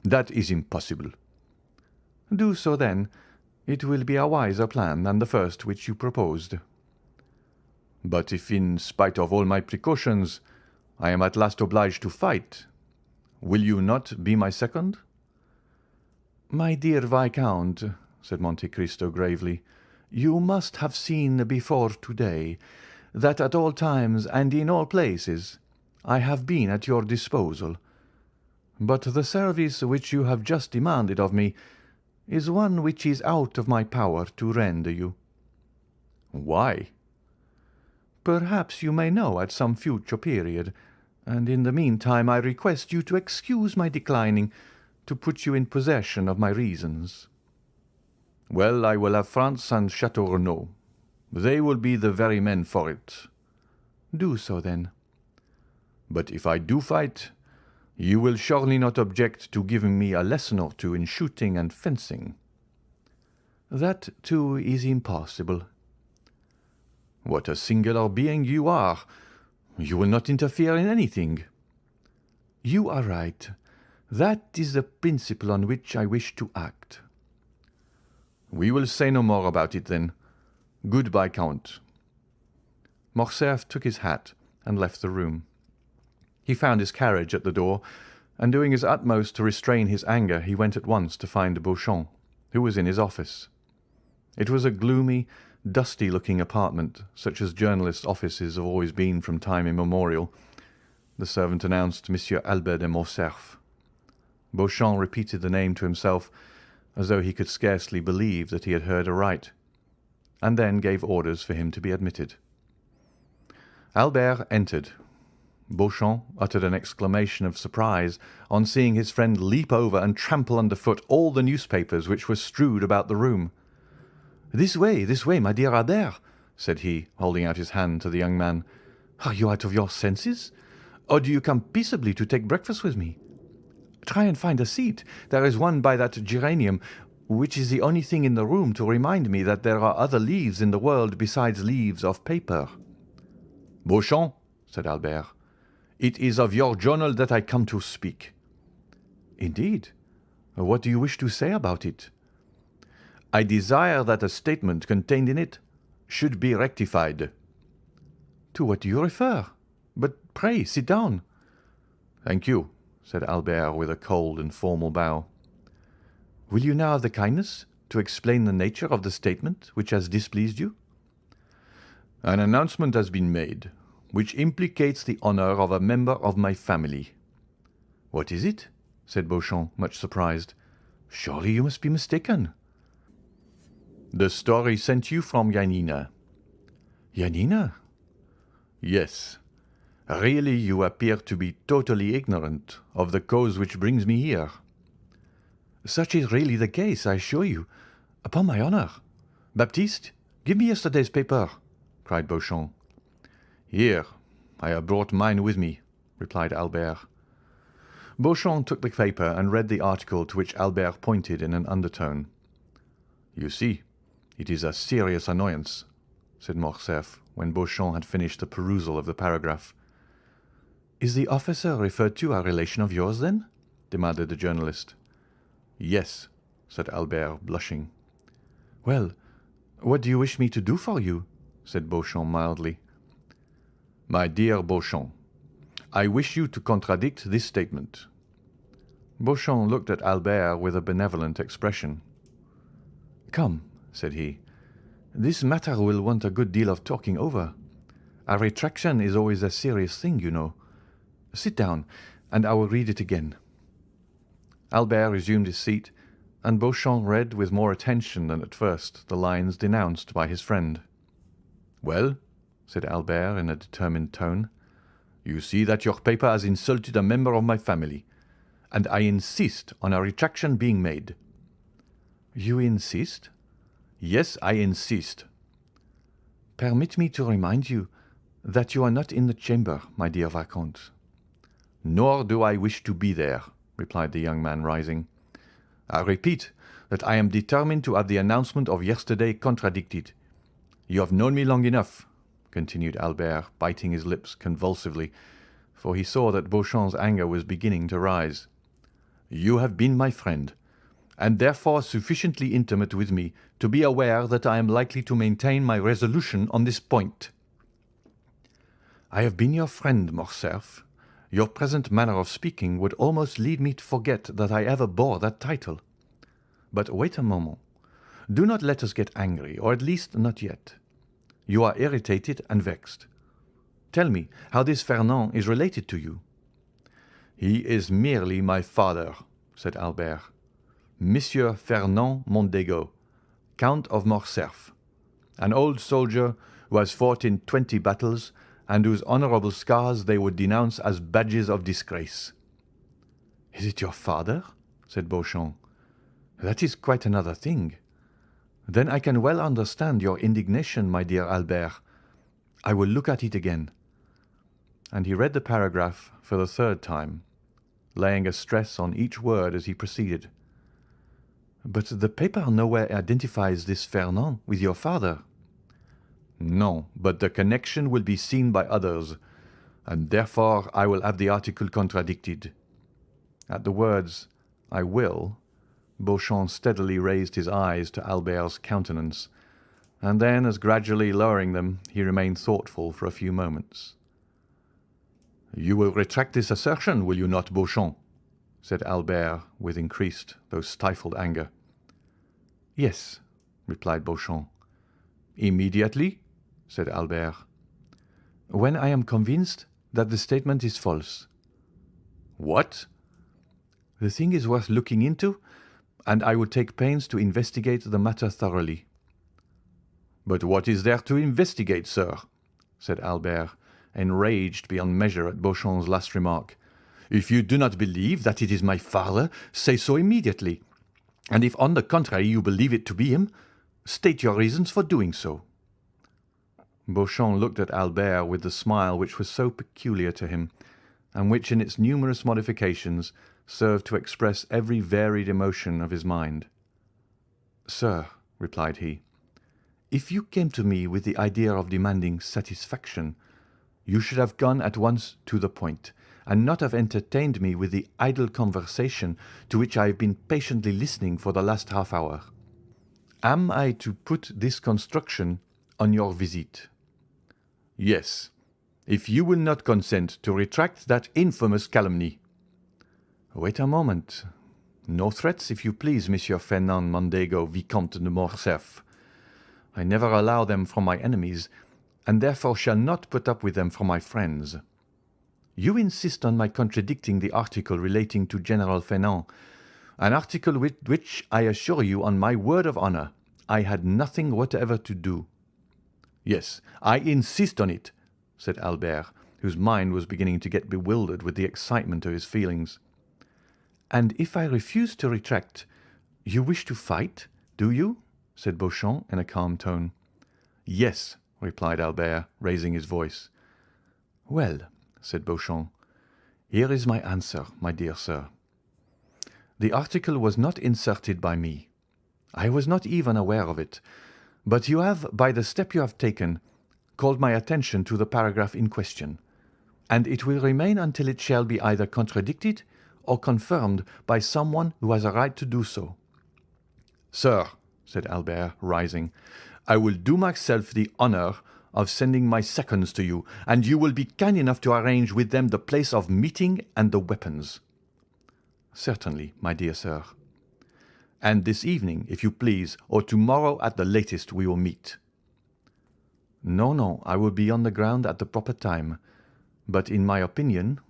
That is impossible. Do so, then. It will be a wiser plan than the first which you proposed. But if, in spite of all my precautions, I am at last obliged to fight. Will you not be my second?" "My dear Viscount," said Monte Cristo gravely, "you must have seen before to-day that at all times and in all places I have been at your disposal. But the service which you have just demanded of me is one which is out of my power to render you." "Why?" "Perhaps you may know at some future period, and in the meantime I request you to excuse my declining to put you in possession of my reasons." "Well, I will have France and Château Renaud. They will be the very men for it." "Do so, then." "But if I do fight, you will surely not object to giving me a lesson or two in shooting and fencing." "That, too, is impossible." "What a singular being you are! You will not interfere in anything." "You are right. That is the principle on which I wish to act." "We will say no more about it, then. Goodbye, Count." Morcerf took his hat and left the room. He found his carriage at the door, and doing his utmost to restrain his anger, he went at once to find Beauchamp, who was in his office. It was a gloomy, dusty-looking apartment, such as journalists' offices have always been from time immemorial. The servant announced Monsieur Albert de Morcerf. Beauchamp repeated the name to himself, as though he could scarcely believe that he had heard aright, and then gave orders for him to be admitted. Albert entered. Beauchamp uttered an exclamation of surprise on seeing his friend leap over and trample underfoot all the newspapers which were strewed about the room. This way, my dear Albert," said he, holding out his hand to the young man. "Are you out of your senses? Or do you come peaceably to take breakfast with me? Try and find a seat. There is one by that geranium, which is the only thing in the room to remind me that there are other leaves in the world besides leaves of paper." "Beauchamp," said Albert, "it is of your journal that I come to speak." "Indeed? What do you wish to say about it?" "I desire that a statement contained in it should be rectified." "To what do you refer? But pray sit down." "Thank you," said Albert with a cold and formal bow. "Will you now have the kindness to explain the nature of the statement which has displeased you?" "An announcement has been made which implicates the honor of a member of my family." "What is it?" said Beauchamp, much surprised. "Surely you must be mistaken." "The story sent you from Janina." "Janina?" "Yes. Really, you appear to be totally ignorant of the cause which brings me here." "Such is really the case, I assure you. Upon my honor. Baptiste, give me yesterday's paper," cried Beauchamp. "Here, I have brought mine with me," replied Albert. Beauchamp took the paper and read the article to which Albert pointed in an undertone. "You see, it is a serious annoyance," said Morcerf, when Beauchamp had finished the perusal of the paragraph. "Is the officer referred to a relation of yours, then?" demanded the journalist. "Yes," said Albert, blushing. "Well, what do you wish me to do for you?" said Beauchamp mildly. "My dear Beauchamp, I wish you to contradict this statement." Beauchamp looked at Albert with a benevolent expression. "Come," said he, "this matter will want a good deal of talking over. A retraction is always a serious thing, you know. Sit down, and I will read it again." Albert resumed his seat, and Beauchamp read with more attention than at first the lines denounced by his friend. "Well," said Albert in a determined tone, "you see that your paper has insulted a member of my family, and I insist on a retraction being made." "You insist?" "Yes, I insist." "Permit me to remind you that you are not in the chamber, my dear Viscount." "Nor do I wish to be there," replied the young man, rising. "I repeat that I am determined to have the announcement of yesterday contradicted. You have known me long enough," continued Albert, biting his lips convulsively, for he saw that Beauchamp's anger was beginning to rise. "You have been my friend, and therefore sufficiently intimate with me to be aware that I am likely to maintain my resolution on this point." "I have been your friend, Morcerf," Your present manner of speaking would almost lead me to forget that I ever bore that title. But wait a moment. Do not let us get angry, or at least not yet. You are irritated and vexed. Tell me how this Fernand is related to you." "He is merely my father," said Albert. "Monsieur Fernand Mondego, Count of Morcerf, an old soldier who has fought in 20 battles and whose honourable scars they would denounce as badges of disgrace." "Is it your father?" said Beauchamp. "That is quite another thing. Then I can well understand your indignation, my dear Albert. I will look at it again." And he read the paragraph for the third time, laying a stress on each word as he proceeded. "But the paper nowhere identifies this Fernand with your father." "No, but the connection will be seen by others, and therefore I will have the article contradicted." At the words, "I will," Beauchamp steadily raised his eyes to Albert's countenance, and then, as gradually lowering them, he remained thoughtful for a few moments. "You will retract this assertion, will you not, Beauchamp?" said Albert, with increased though stifled anger. "Yes," replied Beauchamp. "Immediately?" said Albert. "When I am convinced that the statement is false." "What?" "The thing is worth looking into, and I would take pains to investigate the matter thoroughly." "But what is there to investigate, sir?" said Albert, enraged beyond measure at Beauchamp's last remark. "If you do not believe that it is my father, say so immediately, and if on the contrary you believe it to be him, state your reasons for doing so." Beauchamp looked at Albert with the smile which was so peculiar to him, and which in its numerous modifications served to express every varied emotion of his mind. "Sir," replied he, "if you came to me with the idea of demanding satisfaction, you should have gone at once to the point, and not have entertained me with the idle conversation to which I have been patiently listening for the last half-hour. Am I to put this construction on your visit?" "Yes, if you will not consent to retract that infamous calumny." "Wait a moment. No threats, if you please, Monsieur Fernand Mondego, Vicomte de Morcerf. I never allow them from my enemies, and therefore shall not put up with them from my friends. You insist on my contradicting the article relating to General Fernand, an article with which, I assure you on my word of honour, I had nothing whatever to do." "Yes, I insist on it," said Albert, whose mind was beginning to get bewildered with the excitement of his feelings. "And if I refuse to retract, you wish to fight, do you?" said Beauchamp in a calm tone. "Yes," replied Albert, raising his voice. "Well," said Beauchamp, "here is my answer, my dear sir. The article was not inserted by me. I was not even aware of it, but you have, by the step you have taken, called my attention to the paragraph in question, and it will remain until it shall be either contradicted or confirmed by someone who has a right to do so." "Sir," said Albert, rising, "I will do myself the honour of sending my seconds to you, and you will be kind enough to arrange with them the place of meeting and the weapons." "Certainly, my dear sir." "And this evening, if you please, or tomorrow at the latest, we will meet." No, I will be on the ground at the proper time, but in my opinion,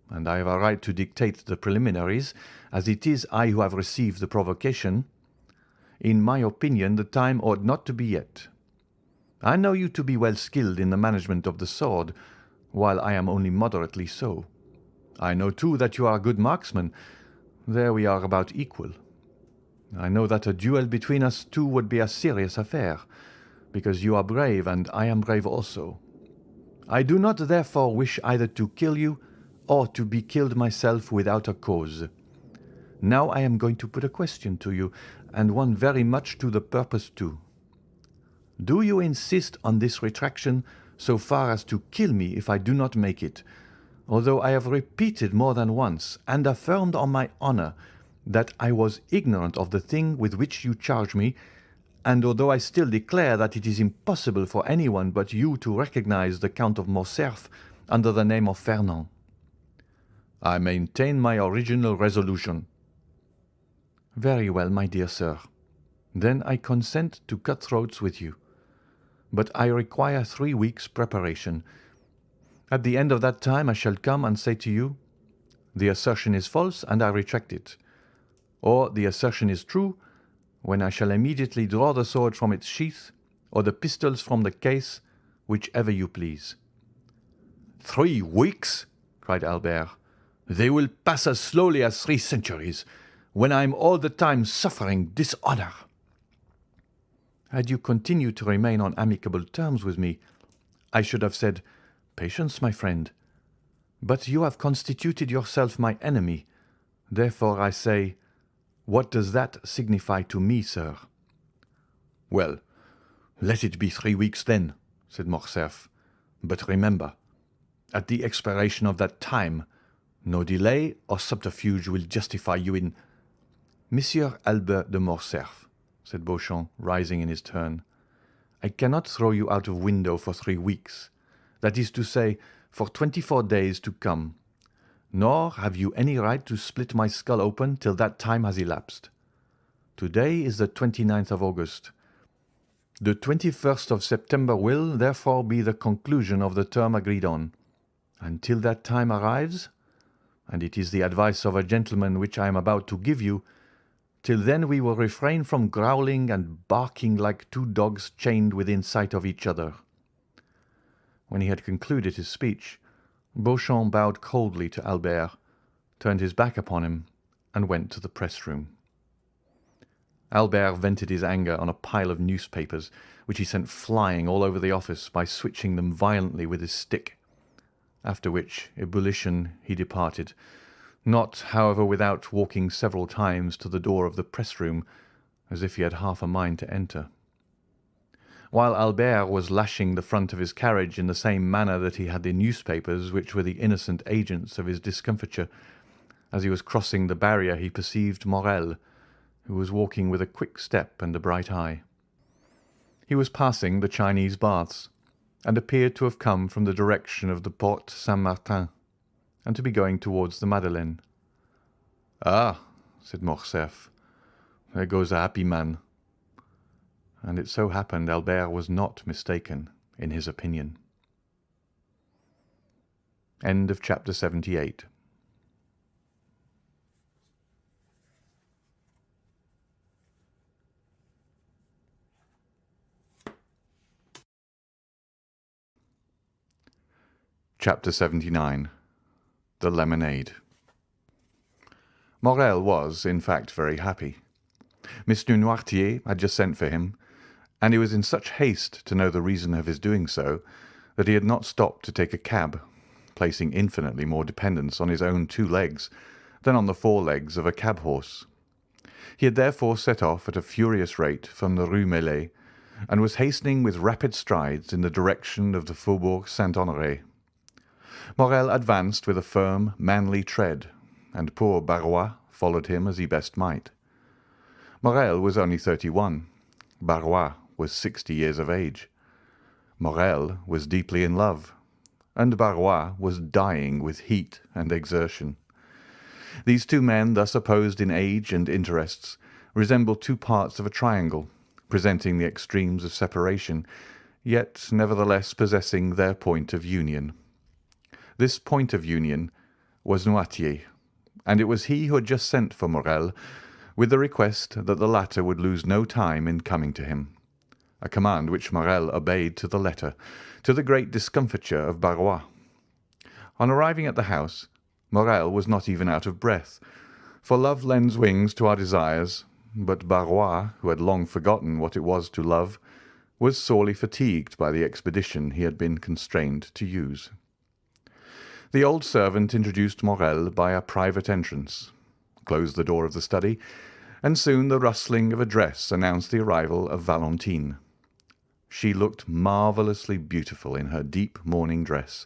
and I have a right to dictate the preliminaries, as it is I who have received the provocation, in my opinion the time ought not to be yet. I know you to be well skilled in the management of the sword, while I am only moderately so. I know, too, that you are a good marksman. There we are about equal. I know that a duel between us two would be a serious affair, because you are brave and I am brave also. I do not therefore wish either to kill you or to be killed myself without a cause. Now I am going to put a question to you, and one very much to the purpose too. Do you insist on this retraction so far as to kill me if I do not make it, although I have repeated more than once and affirmed on my honour that I was ignorant of the thing with which you charge me, and although I still declare that it is impossible for anyone but you to recognize the Count of Morcerf under the name of Fernand? I maintain my original resolution." "Very well, my dear sir. Then I consent to cut throats with you. But I require 3 weeks' preparation. At the end of that time I shall come and say to you, 'The assertion is false, and I retract it,' or 'The assertion is true,' when I shall immediately draw the sword from its sheath, or the pistols from the case, whichever you please." "3 weeks!" cried Albert. "They will pass as slowly as 3 centuries, when I am all the time suffering dishonour." Had you continued to remain on amicable terms with me, I should have said, "Patience, my friend." But you have constituted yourself my enemy. Therefore I say, what does that signify to me, sir? "Well, let it be 3 weeks then," said Morcerf. "But remember, at the expiration of that time, no delay or subterfuge will justify you in—" "Monsieur Albert de Morcerf," said Beauchamp, rising in his turn, "I cannot throw you out of window for 3 weeks, that is to say, for 24 days to come, nor have you any right to split my skull open till that time has elapsed. Today is the 29th of August. The 21st of September will, therefore, be the conclusion of the term agreed on. Until that time arrives, and it is the advice of a gentleman which I am about to give you, till then we will refrain from growling and barking like 2 dogs chained within sight of each other." When he had concluded his speech, Beauchamp bowed coldly to Albert, turned his back upon him, and went to the press-room. Albert vented his anger on a pile of newspapers, which he sent flying all over the office by switching them violently with his stick, after which ebullition he departed, not, however, without walking several times to the door of the press-room, as if he had half a mind to enter. While Albert was lashing the front of his carriage in the same manner that he had the newspapers which were the innocent agents of his discomfiture, as he was crossing the barrier he perceived Morel, who was walking with a quick step and a bright eye. He was passing the Chinese baths, and appeared to have come from the direction of the Porte Saint-Martin, and to be going towards the Madeleine. "Ah," said Morcerf, "there goes a happy man." And it so happened Albert was not mistaken in his opinion. End of chapter 78. Chapter 79. The Lemonade. Morel was, in fact, very happy. Mr. Noirtier had just sent for him, and he was in such haste to know the reason of his doing so that he had not stopped to take a cab, placing infinitely more dependence on his own 2 legs than on the 4 legs of a cab-horse. He had therefore set off at a furious rate from the Rue Meslay, and was hastening with rapid strides in the direction of the Faubourg Saint-Honoré. Morel advanced with a firm, manly tread, and poor Barrois followed him as he best might. Morel was only 31. Barrois was 60 years of age. Morel was deeply in love, and Barrois was dying with heat and exertion. These 2 men, thus opposed in age and interests, resembled 2 parts of a triangle, presenting the extremes of separation, yet nevertheless possessing their point of union. This point of union was Noirtier, and it was he who had just sent for Morel, with the request that the latter would lose no time in coming to him, a command which Morel obeyed to the letter, to the great discomfiture of Barrois. On arriving at the house, Morel was not even out of breath, for love lends wings to our desires, but Barrois, who had long forgotten what it was to love, was sorely fatigued by the expedition he had been constrained to use. The old servant introduced Morel by a private entrance, closed the door of the study, and soon the rustling of a dress announced the arrival of Valentine. She looked marvellously beautiful in her deep mourning dress,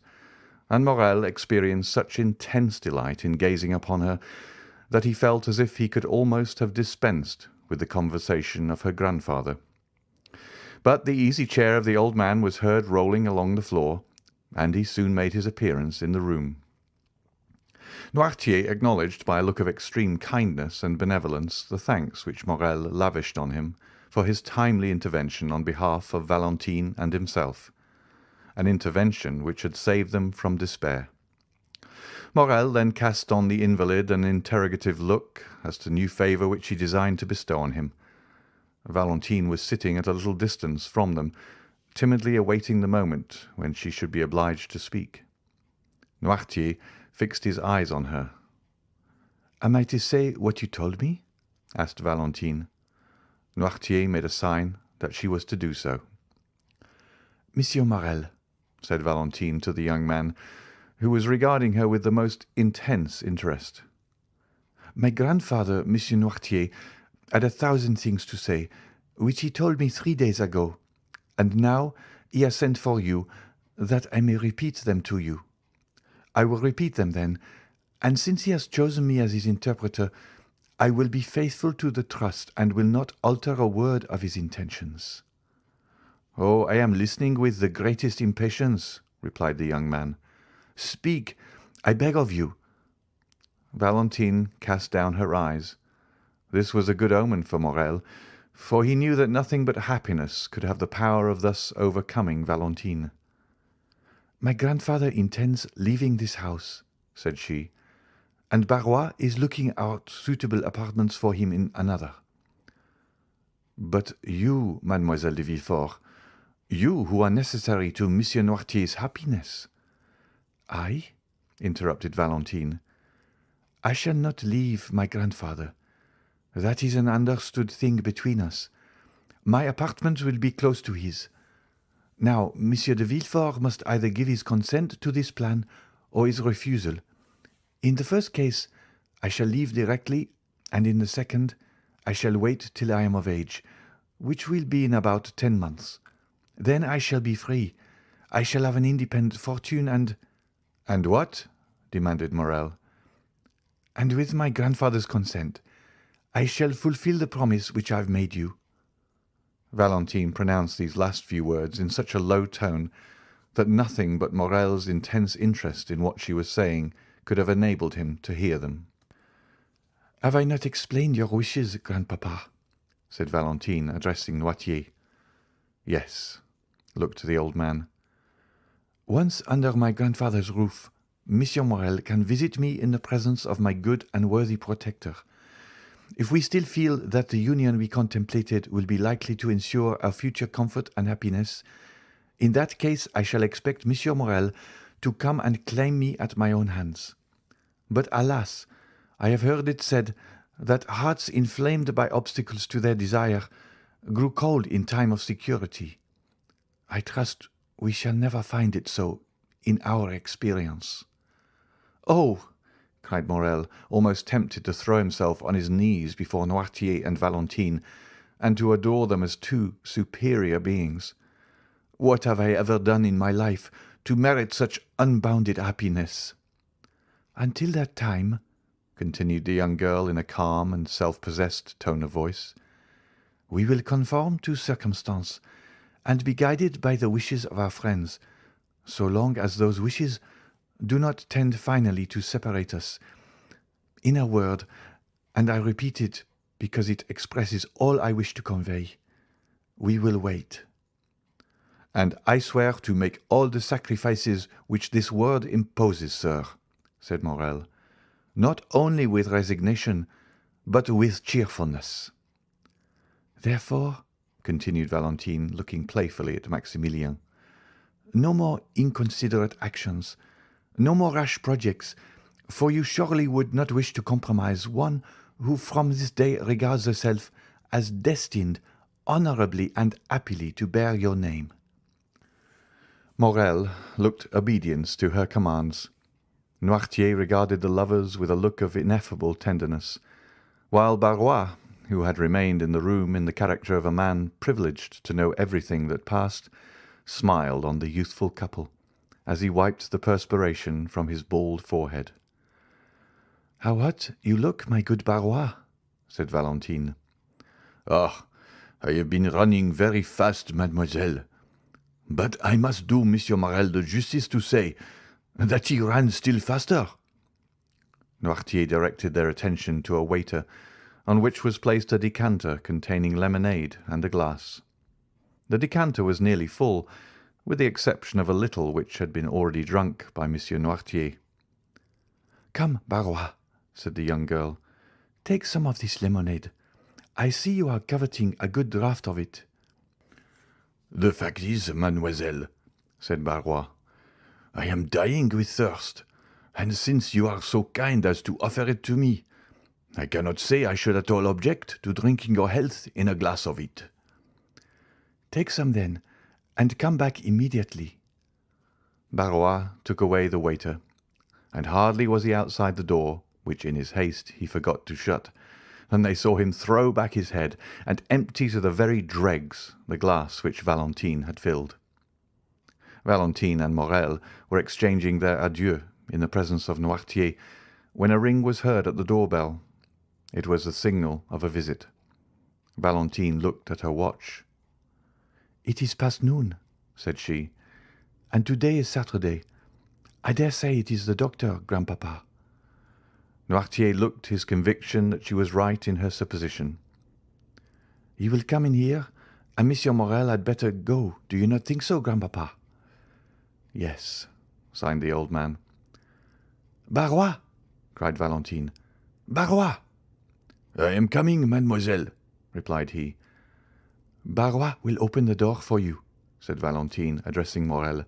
and Morel experienced such intense delight in gazing upon her that he felt as if he could almost have dispensed with the conversation of her grandfather. But the easy chair of the old man was heard rolling along the floor, and he soon made his appearance in the room. Noirtier acknowledged by a look of extreme kindness and benevolence the thanks which Morel lavished on him for his timely intervention on behalf of Valentine and himself, an intervention which had saved them from despair. Morel then cast on the invalid an interrogative look as to new favour which he designed to bestow on him. Valentine was sitting at a little distance from them, timidly awaiting the moment when she should be obliged to speak. Noirtier fixed his eyes on her. "Am I to say what you told me?" asked Valentine. Noirtier made a sign that she was to do so. "Monsieur Morel," said Valentine to the young man, who was regarding her with the most intense interest, "my grandfather, Monsieur Noirtier, had 1,000 things to say, which he told me 3 days ago, and now he has sent for you, that I may repeat them to you. I will repeat them then, and since he has chosen me as his interpreter, I will be faithful to the trust and will not alter a word of his intentions." "Oh, I am listening with the greatest impatience," replied the young man. "Speak, I beg of you." Valentine cast down her eyes. This was a good omen for Morel, for he knew that nothing but happiness could have the power of thus overcoming Valentine. "My grandfather intends leaving this house," said she, "and Barrois is looking out suitable apartments for him in another." "But you, Mademoiselle de Villefort, you who are necessary to Monsieur Noirtier's happiness." "I?" interrupted Valentine. "I shall not leave my grandfather. That is an understood thing between us. My apartments will be close to his. Now, Monsieur de Villefort must either give his consent to this plan or his refusal. In the first case, I shall leave directly, and in the second, I shall wait till I am of age, which will be in about 10 months. Then I shall be free. I shall have an independent fortune and—" "And what?" demanded Morel. "And with my grandfather's consent, I shall fulfill the promise which I have made you." Valentine pronounced these last few words in such a low tone that nothing but Morel's intense interest in what she was saying could have enabled him to hear them. "Have I not explained your wishes, grandpapa?" said Valentine, addressing Noirtier. "Yes," looked the old man. "Once under my grandfather's roof, Monsieur Morel can visit me in the presence of my good and worthy protector. If we still feel that the union we contemplated will be likely to ensure our future comfort and happiness, in that case I shall expect Monsieur Morel to come and claim me at my own hands. But alas, I have heard it said that hearts inflamed by obstacles to their desire grew cold in time of security. I trust we shall never find it so in our experience." "Oh!" cried Morel, almost tempted to throw himself on his knees before Noirtier and Valentine, and to adore them as two superior beings. "What have I ever done in my life to merit such unbounded happiness?" "Until that time," continued the young girl in a calm and self-possessed tone of voice, "we will conform to circumstance, and be guided by the wishes of our friends, so long as those wishes do not tend finally to separate us. In a word, and I repeat it because it expresses all I wish to convey, we will wait." "And I swear to make all the sacrifices which this word imposes, sir," said Morel, "not only with resignation, but with cheerfulness." "Therefore," continued Valentine, looking playfully at Maximilien, "no more inconsiderate actions, no more rash projects, for you surely would not wish to compromise one who from this day regards herself as destined honourably and happily to bear your name." Morel looked obedience to her commands. Noirtier regarded the lovers with a look of ineffable tenderness, while Barrois, who had remained in the room in the character of a man privileged to know everything that passed, smiled on the youthful couple as he wiped the perspiration from his bald forehead. "How hot you look, my good Barrois," said Valentine. "Ah, I have been running very fast, mademoiselle. But I must do Monsieur Morel the justice to say that he ran still faster." Noirtier directed their attention to a waiter, on which was placed a decanter containing lemonade and a glass. The decanter was nearly full, with the exception of a little which had been already drunk by Monsieur Noirtier. "Come, Barrois," said the young girl, "take some of this lemonade. I see you are coveting a good draught of it." "The fact is, mademoiselle," said Barrois, "I am dying with thirst, and since you are so kind as to offer it to me, I cannot say I should at all object to drinking your health in a glass of it." "Take some, then, and come back immediately." Barrois took away the waiter, and hardly was he outside the door, which in his haste he forgot to shut, than they saw him throw back his head and empty to the very dregs the glass which Valentine had filled. Valentine and Morel were exchanging their adieux in the presence of Noirtier when a ring was heard at the door-bell. It was the signal of a visit. Valentine looked at her watch. "It is past noon," said she, "and to-day is Saturday. I dare say it is the doctor, grandpapa." Noirtier looked his conviction that she was right in her supposition. "He will come in here, and Monsieur Morel had better go. Do you not think so, grandpapa?" "Yes," signed the old man. "Barrois!" cried Valentine. "Barrois!" "I am coming, mademoiselle," replied he. "Barrois will open the door for you," said Valentine, addressing Morel.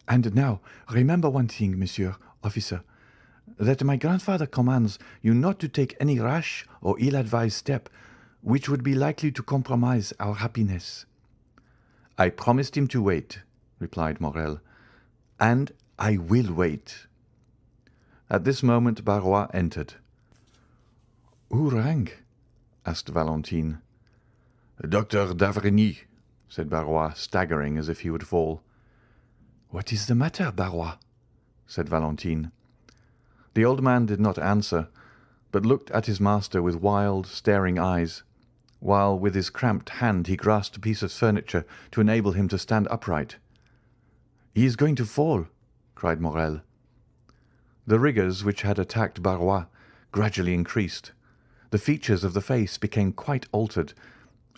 "And now remember one thing, monsieur officer, that my grandfather commands you not to take any rash or ill-advised step which would be likely to compromise our happiness." "I promised him to wait," replied Morel, "and I will wait." At this moment Barrois entered. "Who rang?" asked Valentine. "Dr. d'Avrigny," said Barrois, staggering as if he would fall. "What is the matter, Barrois?" said Valentine. The old man did not answer, but looked at his master with wild, staring eyes, while with his cramped hand he grasped a piece of furniture to enable him to stand upright. "He is going to fall!" cried Morel. The rigours which had attacked Barrois gradually increased. The features of the face became quite altered,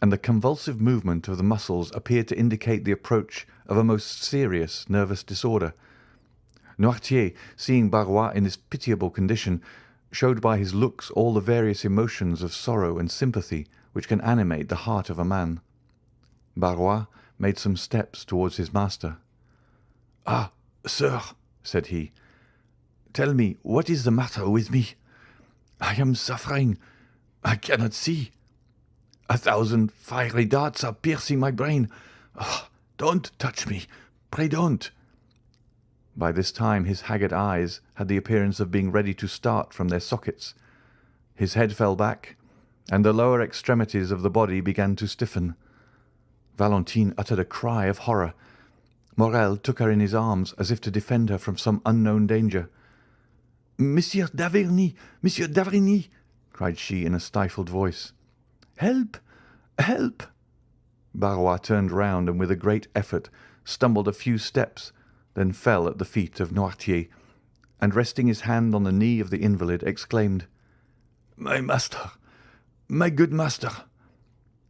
and the convulsive movement of the muscles appeared to indicate the approach of a most serious nervous disorder. Noirtier, seeing Barrois in this pitiable condition, showed by his looks all the various emotions of sorrow and sympathy which can animate the heart of a man. Barrois made some steps towards his master. "Ah, sir," said he, "tell me what is the matter with me. I am suffering. I cannot see. 1,000 fiery darts are piercing my brain. Oh, don't touch me. Pray don't." By this time his haggard eyes had the appearance of being ready to start from their sockets. His head fell back, and the lower extremities of the body began to stiffen. Valentine uttered a cry of horror. Morel took her in his arms as if to defend her from some unknown danger. "Monsieur d'Avrigny! Monsieur d'Avrigny!" cried she in a stifled voice. "Help! Help!" Barrois turned round and with a great effort stumbled a few steps, then fell at the feet of Noirtier, and resting his hand on the knee of the invalid, exclaimed, "My master! My good master!"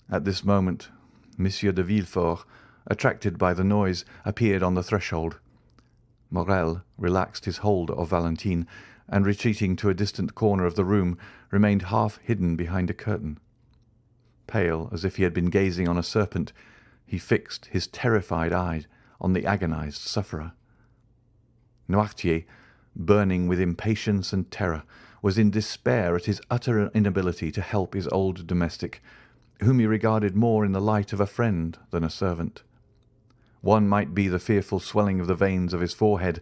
At this moment Monsieur de Villefort, attracted by the noise, appeared on the threshold. Morel relaxed his hold of Valentine, and retreating to a distant corner of the room, remained half hidden behind a curtain. Pale as if he had been gazing on a serpent, he fixed his terrified eye on the agonized sufferer. Noirtier, burning with impatience and terror, was in despair at his utter inability to help his old domestic, whom he regarded more in the light of a friend than a servant. One might be the fearful swelling of the veins of his forehead,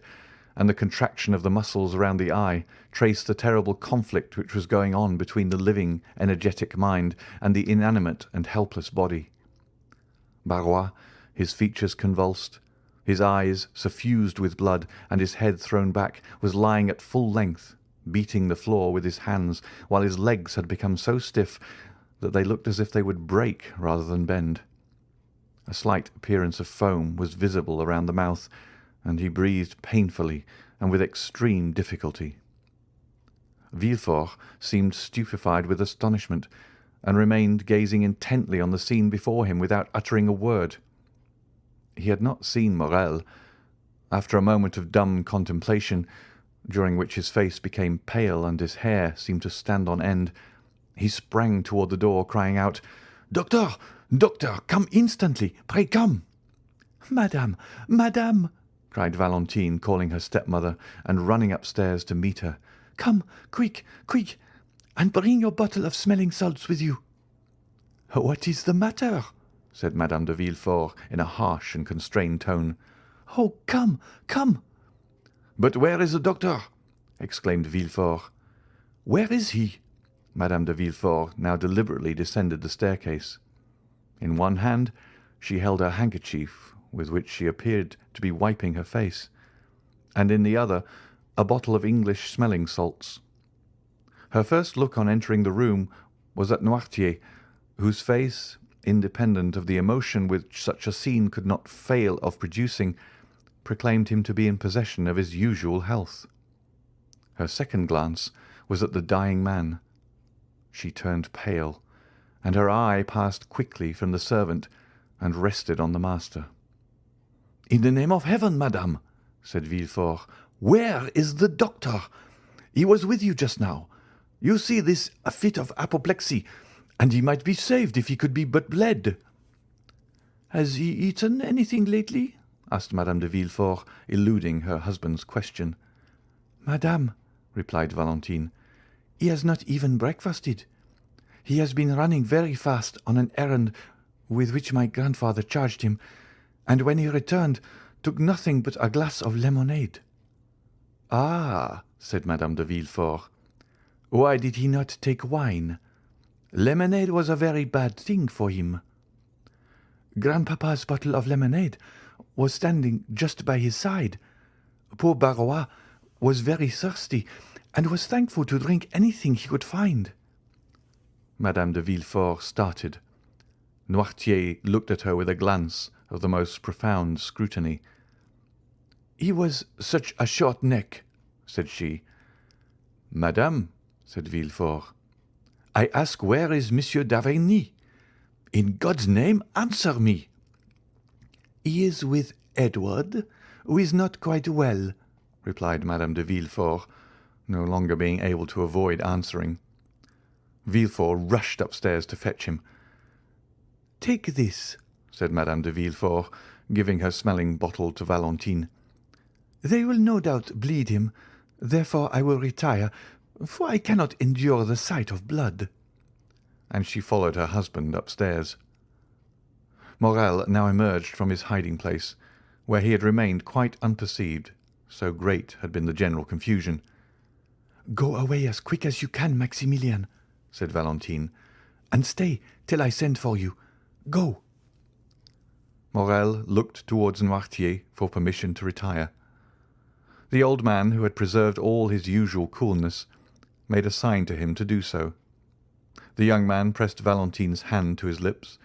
and the contraction of the muscles around the eye trace the terrible conflict which was going on between the living, energetic mind and the inanimate and helpless body. Barrois, his features convulsed, his eyes suffused with blood, and his head thrown back, was lying at full length, beating the floor with his hands, while his legs had become so stiff that they looked as if they would break rather than bend. A slight appearance of foam was visible around the mouth, and he breathed painfully and with extreme difficulty. Villefort seemed stupefied with astonishment, and remained gazing intently on the scene before him without uttering a word. He had not seen Morrel. After a moment of dumb contemplation, during which his face became pale and his hair seemed to stand on end, he sprang toward the door, crying out, "Doctor! Doctor! Come instantly! Pray come!" "Madame! Madame!" cried Valentine, calling her stepmother, and running upstairs to meet her. "Come, quick, quick, and bring your bottle of smelling salts with you." "What is the matter?" said Madame de Villefort in a harsh and constrained tone. "Oh, come, come!" "But where is the doctor?" exclaimed Villefort. "Where is he?" Madame de Villefort now deliberately descended the staircase. In one hand she held her handkerchief, with which she appeared to be wiping her face, and in the other a bottle of English smelling salts. Her first look on entering the room was at Noirtier, whose face, independent of the emotion which such a scene could not fail of producing, proclaimed him to be in possession of his usual health. Her second glance was at the dying man. She turned pale, and her eye passed quickly from the servant and rested on the master. "In the name of heaven, madame," said Villefort, "where is the doctor? He was with you just now. You see this a fit of apoplexy, and he might be saved if he could be but bled." "Has he eaten anything lately?" asked Madame de Villefort, eluding her husband's question. "Madame," replied Valentine, "he has not even breakfasted. He has been running very fast on an errand with which my grandfather charged him, and when he returned took nothing but a glass of lemonade." "Ah," said Madame de Villefort, "why did he not take wine? Lemonade was a very bad thing for him." "Grandpapa's bottle of lemonade was standing just by his side. Poor Barrois was very thirsty, and was thankful to drink anything he could find." Madame de Villefort started. Noirtier looked at her with a glance of the most profound scrutiny. "He was such a short neck," said she. "Madame," said Villefort, "I ask where is Monsieur d'Avrigny? In God's name, answer me." "He is with Edward, who is not quite well," replied Madame de Villefort, no longer being able to avoid answering. Villefort rushed upstairs to fetch him. "Take this," said Madame de Villefort, giving her smelling bottle to Valentine. "They will no doubt bleed him, therefore I will retire, for I cannot endure the sight of blood." And she followed her husband upstairs. Morrel now emerged from his hiding-place, where he had remained quite unperceived, so great had been the general confusion. "Go away as quick as you can, Maximilian," said Valentine, "and stay till I send for you. Go." Morrel looked towards Noirtier for permission to retire. The old man, who had preserved all his usual coolness, made a sign to him to do so. The young man pressed Valentine's hand to his lips,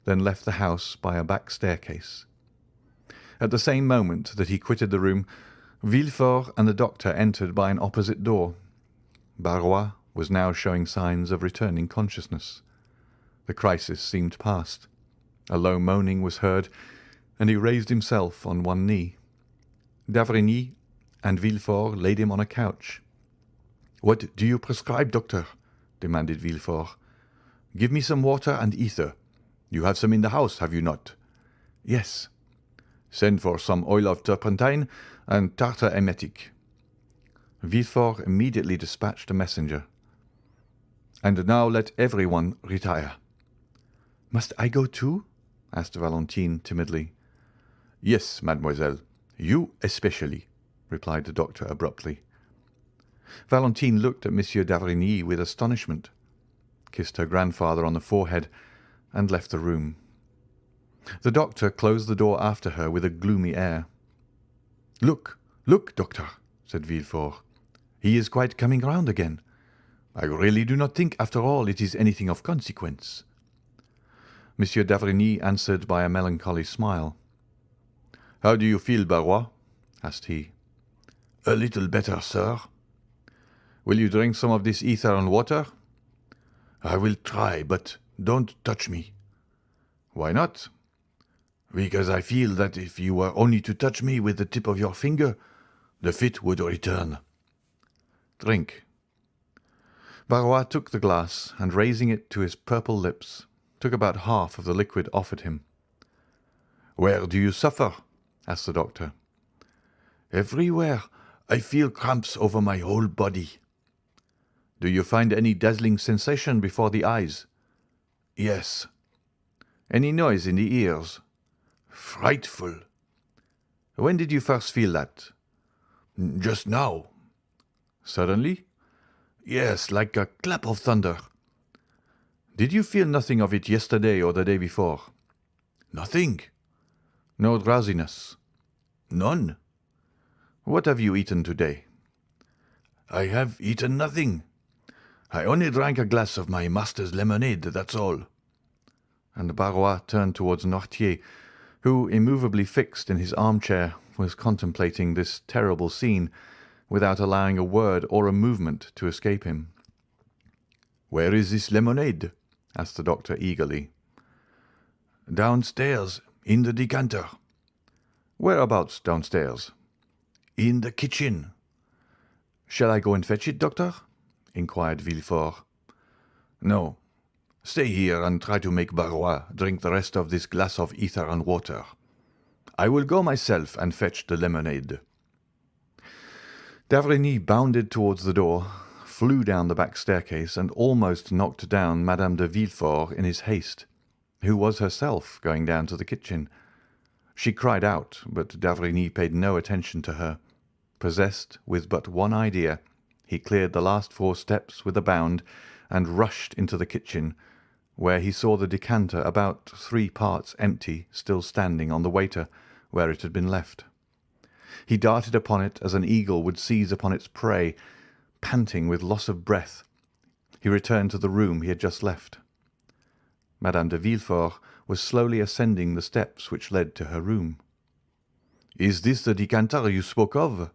then left the house by a back staircase. At the same moment that he quitted the room, Villefort and the doctor entered by an opposite door. Barrois was now showing signs of returning consciousness. The crisis seemed past. A low moaning was heard, and he raised himself on one knee. d'Avrigny and Villefort laid him on a couch. "What do you prescribe, doctor?" demanded Villefort. "Give me some water and ether. You have some in the house, have you not?" "Yes." "Send for some oil of turpentine and tartar emetic." Villefort immediately dispatched a messenger. "And now let everyone retire." "Must I go too?" asked Valentine timidly. "Yes, mademoiselle, you especially," replied the doctor abruptly. Valentine looked at Monsieur d'Avrigny with astonishment, kissed her grandfather on the forehead, and left the room. The doctor closed the door after her with a gloomy air. "Look, look, doctor," said Villefort. "He is quite coming round again. I really do not think, after all, it is anything of consequence." Monsieur d'Avrigny answered by a melancholy smile. "How do you feel, Barrois?" asked he. "A little better, sir." Will you drink some of this ether and water?" "I will try, but don't touch me." "Why not?" "Because I feel that if you were only to touch me with the tip of your finger, the fit would return." "Drink." Barrois took the glass and, raising it to his purple lips, took about half of the liquid offered him. "Where do you suffer?" asked the doctor. "Everywhere. I feel cramps over my whole body." "Do you find any dazzling sensation before the eyes?" "Yes." "Any noise in the ears?" "Frightful." "When did you first feel that?" "Just now." "Suddenly?" "Yes, like a clap of thunder." "Did you feel nothing of it yesterday or the day before?" "Nothing." "No drowsiness?" "None." "What have you eaten today?" "I have eaten nothing. I only drank a glass of my master's lemonade, that's all." And Barrois turned towards Noirtier, who, immovably fixed in his armchair, was contemplating this terrible scene without allowing a word or a movement to escape him. "Where is this lemonade?" asked the doctor eagerly. "Downstairs, in the decanter." "Whereabouts downstairs?" "In the kitchen." "Shall I go and fetch it, doctor?" inquired Villefort. "No. Stay here and try to make Barrois drink the rest of this glass of ether and water. "I will go myself and fetch the lemonade." D'avrigny bounded towards the door, flew down the back staircase, and almost knocked down Madame de Villefort in his haste, who was herself going down to the kitchen. She cried out, but d'Avrigny paid no attention to her. Possessed with but one idea, he cleared the last 4 steps with a bound and rushed into the kitchen, where he saw the decanter about 3 parts empty still standing on the waiter where it had been left. He darted upon it as an eagle would seize upon its prey, panting with loss of breath. He returned to the room he had just left. Madame de Villefort was slowly ascending the steps which led to her room. "Is this the decanter you spoke of?"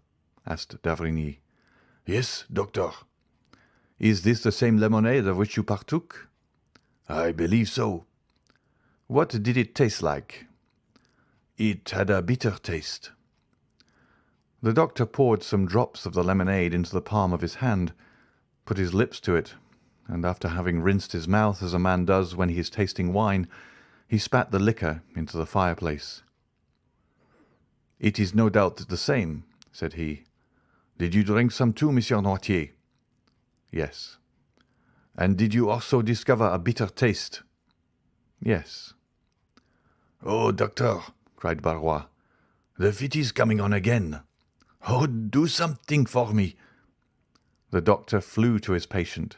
asked d'Avrigny. "Yes, doctor." "Is this the same lemonade of which you partook?" "I believe so." "What did it taste like?" "It had a bitter taste." The doctor poured some drops of the lemonade into the palm of his hand, put his lips to it, and after having rinsed his mouth as a man does when he is tasting wine, he spat the liquor into the fireplace. "It is no doubt the same," said he. "Did you drink some too, Monsieur Noirtier?" "Yes." "And did you also discover a bitter taste?" "Yes." "Oh, doctor," cried Barrois, "the fit is coming on again. Oh, do something for me." The doctor flew to his patient.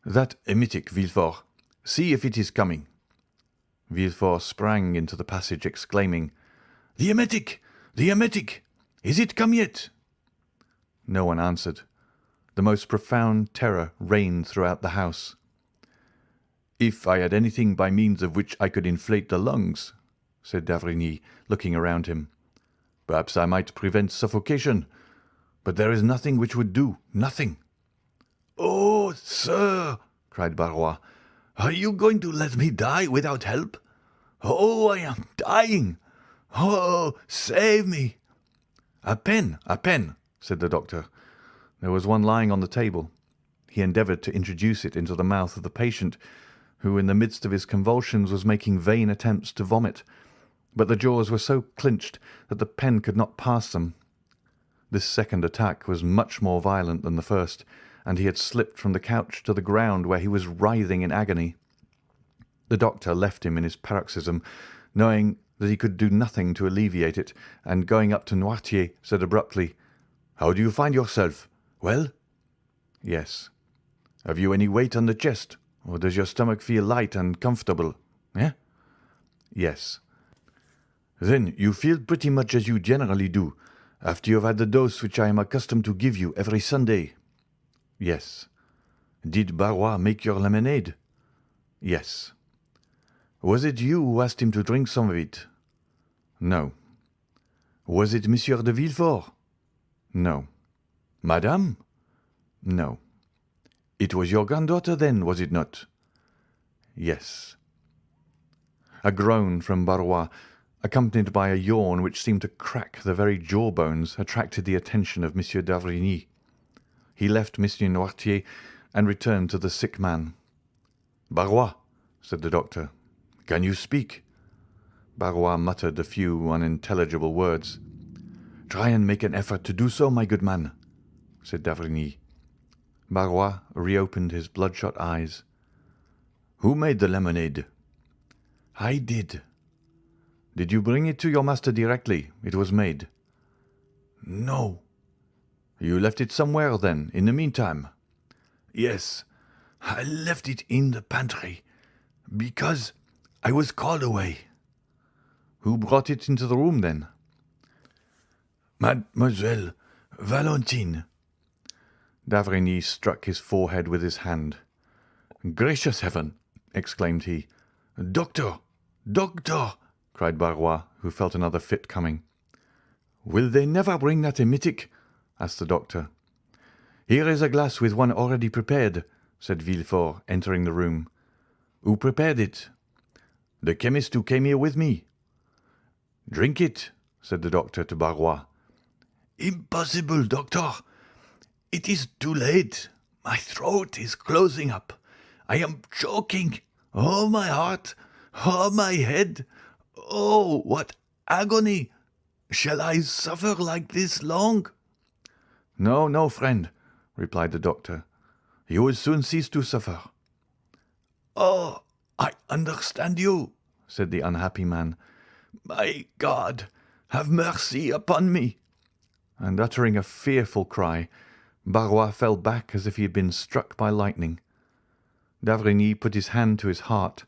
"That emetic, Villefort. See if it is coming." Villefort sprang into the passage, exclaiming, "The emetic! The emetic! Is it come yet?" No one answered. The most profound terror reigned throughout the house. "If I had anything by means of which I could inflate the lungs," said d'Avrigny, looking around him, "perhaps I might prevent suffocation. But there is nothing which would do, nothing." "Oh, sir," cried Barrois, "are you going to let me die without help? Oh, I am dying. Oh, save me." A pen, said the doctor. There was one lying on the table. He endeavoured to introduce it into the mouth of the patient, who in the midst of his convulsions was making vain attempts to vomit, but the jaws were so clinched that the pen could not pass them. This second attack was much more violent than the first, and he had slipped from the couch to the ground, where he was writhing in agony. The doctor left him in his paroxysm, knowing that he could do nothing to alleviate it, and going up to Noirtier, said abruptly, "How do you find yourself? Well?" "Yes." "Have you any weight on the chest, or does your stomach feel light and comfortable? Eh?" "Yes." "Then you feel pretty much as you generally do, after you have had the dose which I am accustomed to give you every Sunday?" "Yes." "Did Barrois make your lemonade?" "Yes." "Was it you who asked him to drink some of it?" "No." "Was it Monsieur de Villefort?" "No." "Madame?" No. It was your granddaughter, then, was it not? Yes. A groan from Barrois, accompanied by a yawn which seemed to crack the very jawbones, attracted the attention of Monsieur d'Avrigny. He left Monsieur Noirtier and returned to the sick man. "Barrois," said the doctor, "can you speak?" Barrois muttered a few unintelligible words. "Try and make an effort to do so, my good man," said d'Avrigny. Barrois reopened his bloodshot eyes. "Who made the lemonade?" "I did." "Did you bring it to your master directly it was made?" "No." "You left it somewhere, then, in the meantime?" "Yes, I left it in the pantry, because I was called away." "Who brought it into the room, then?" "Mademoiselle Valentine." d'Avrigny struck his forehead with his hand. "Gracious heaven!" exclaimed he. "Doctor! Doctor!" cried Barrois, who felt another fit coming. "Will they never bring that emetic?" asked the doctor. "Here is a glass with one already prepared," said Villefort, entering the room. "Who prepared it?" "The chemist who came here with me." "Drink it," said the doctor to Barrois. "Impossible, doctor. It is too late. My throat is closing up. I am choking. Oh, my heart! Oh, my head! Oh, what agony! Shall I suffer like this long?" "No, no, friend," replied the doctor. "You will soon cease to suffer." "Oh, I understand you," said the unhappy man. "My God, have mercy upon me!" And uttering a fearful cry, Barrois fell back as if he had been struck by lightning. d'Avrigny put his hand to his heart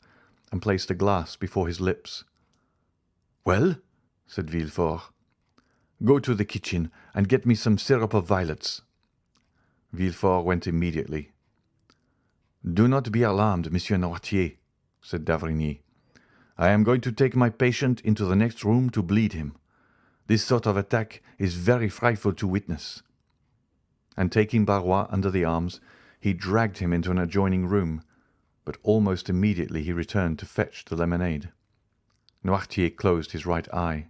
and placed a glass before his lips. "Well?" said Villefort. "Go to the kitchen and get me some syrup of violets." Villefort went immediately. "Do not be alarmed, Monsieur Noirtier," said d'Avrigny. "I am going to take my patient into the next room to bleed him. This sort of attack is very frightful to witness." And taking Barrois under the arms, he dragged him into an adjoining room, but almost immediately he returned to fetch the lemonade. Noirtier closed his right eye.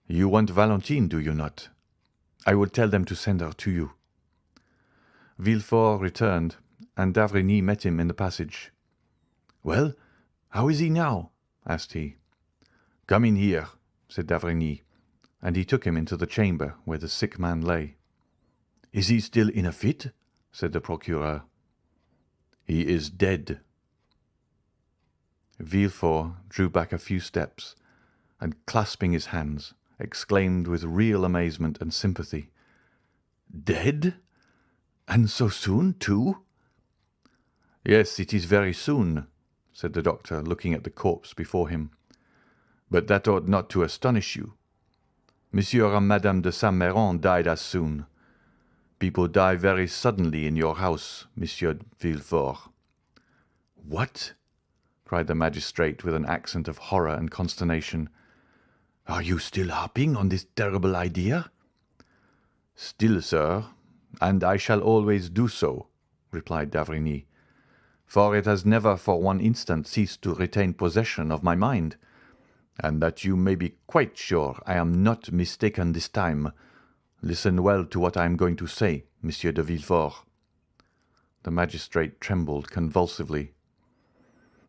"You want Valentine, do you not? I will tell them to send her to you." Villefort returned, and d'Avrigny met him in the passage. "Well, how is he now?" asked he. "Come in here," said d'Avrigny, and he took him into the chamber where the sick man lay. "Is he still in a fit?" said the procureur. "He is dead." Villefort drew back a few steps, and clasping his hands, exclaimed with real amazement and sympathy, "Dead? And so soon, too?" "Yes, it is very soon," said the doctor, looking at the corpse before him. "But that ought not to astonish you. Monsieur and Madame de Saint-Méran died as soon. People die very suddenly in your house, Monsieur Villefort." "What?" cried the magistrate with an accent of horror and consternation. "Are you still harping on this terrible idea?" "Still, sir, and I shall always do so," replied d'Avrigny, "for it has never for one instant ceased to retain possession of my mind, and that you may be quite sure I am not mistaken this time, listen well to what I am going to say, Monsieur de Villefort." The magistrate trembled convulsively.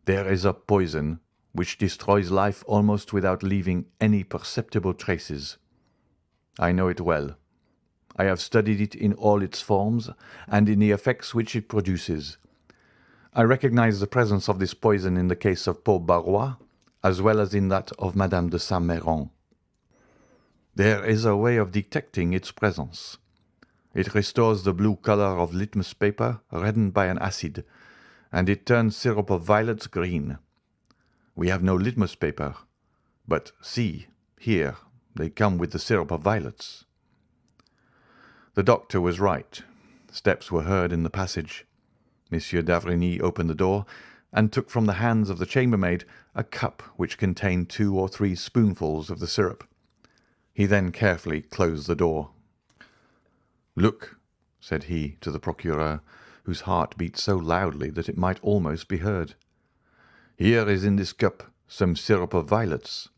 "There is a poison which destroys life almost without leaving any perceptible traces. I know it well. I have studied it in all its forms and in the effects which it produces. I recognize the presence of this poison in the case of poor Barrois, as well as in that of Madame de Saint-Méran. There is a way of detecting its presence. It restores the blue color of litmus paper reddened by an acid, and it turns syrup of violets green. We have no litmus paper, but see, here, they come with the syrup of violets." The doctor was right. Steps were heard in the passage. Monsieur d'Avrigny opened the door and took from the hands of the chambermaid a cup which contained 2 or 3 spoonfuls of the syrup. He then carefully closed the door. "Look," said he to the procureur, whose heart beat so loudly that it might almost be heard. "Here is in this cup some syrup of violets,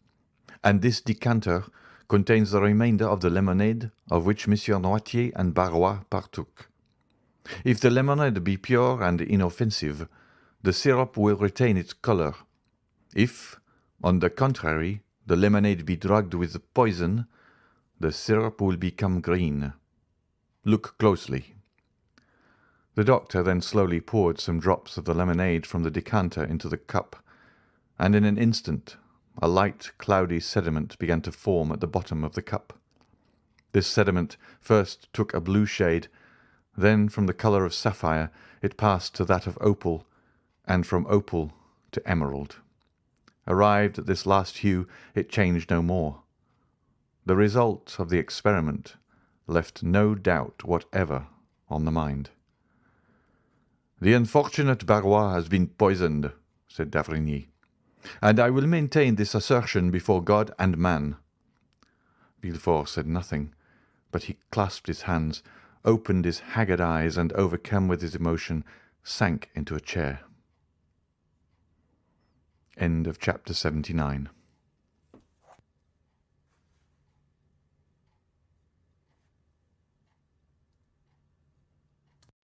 and this decanter contains the remainder of the lemonade of which Monsieur Noirtier and Barrois partook. If the lemonade be pure and inoffensive, the syrup will retain its colour. If, on the contrary, the lemonade be drugged with poison, the syrup will become green. Look closely." The doctor then slowly poured some drops of the lemonade from the decanter into the cup, and in an instant a light, cloudy sediment began to form at the bottom of the cup. This sediment first took a blue shade, then from the colour of sapphire it passed to that of opal, and from opal to emerald. Arrived at this last hue, it changed no more. The result of the experiment left no doubt whatever on the mind. "The unfortunate Barrois has been poisoned," said d'Avrigny, "and I will maintain this assertion before God and man." Villefort said nothing, but he clasped his hands, opened his haggard eyes, and, overcome with his emotion, sank into a chair. End of chapter 79.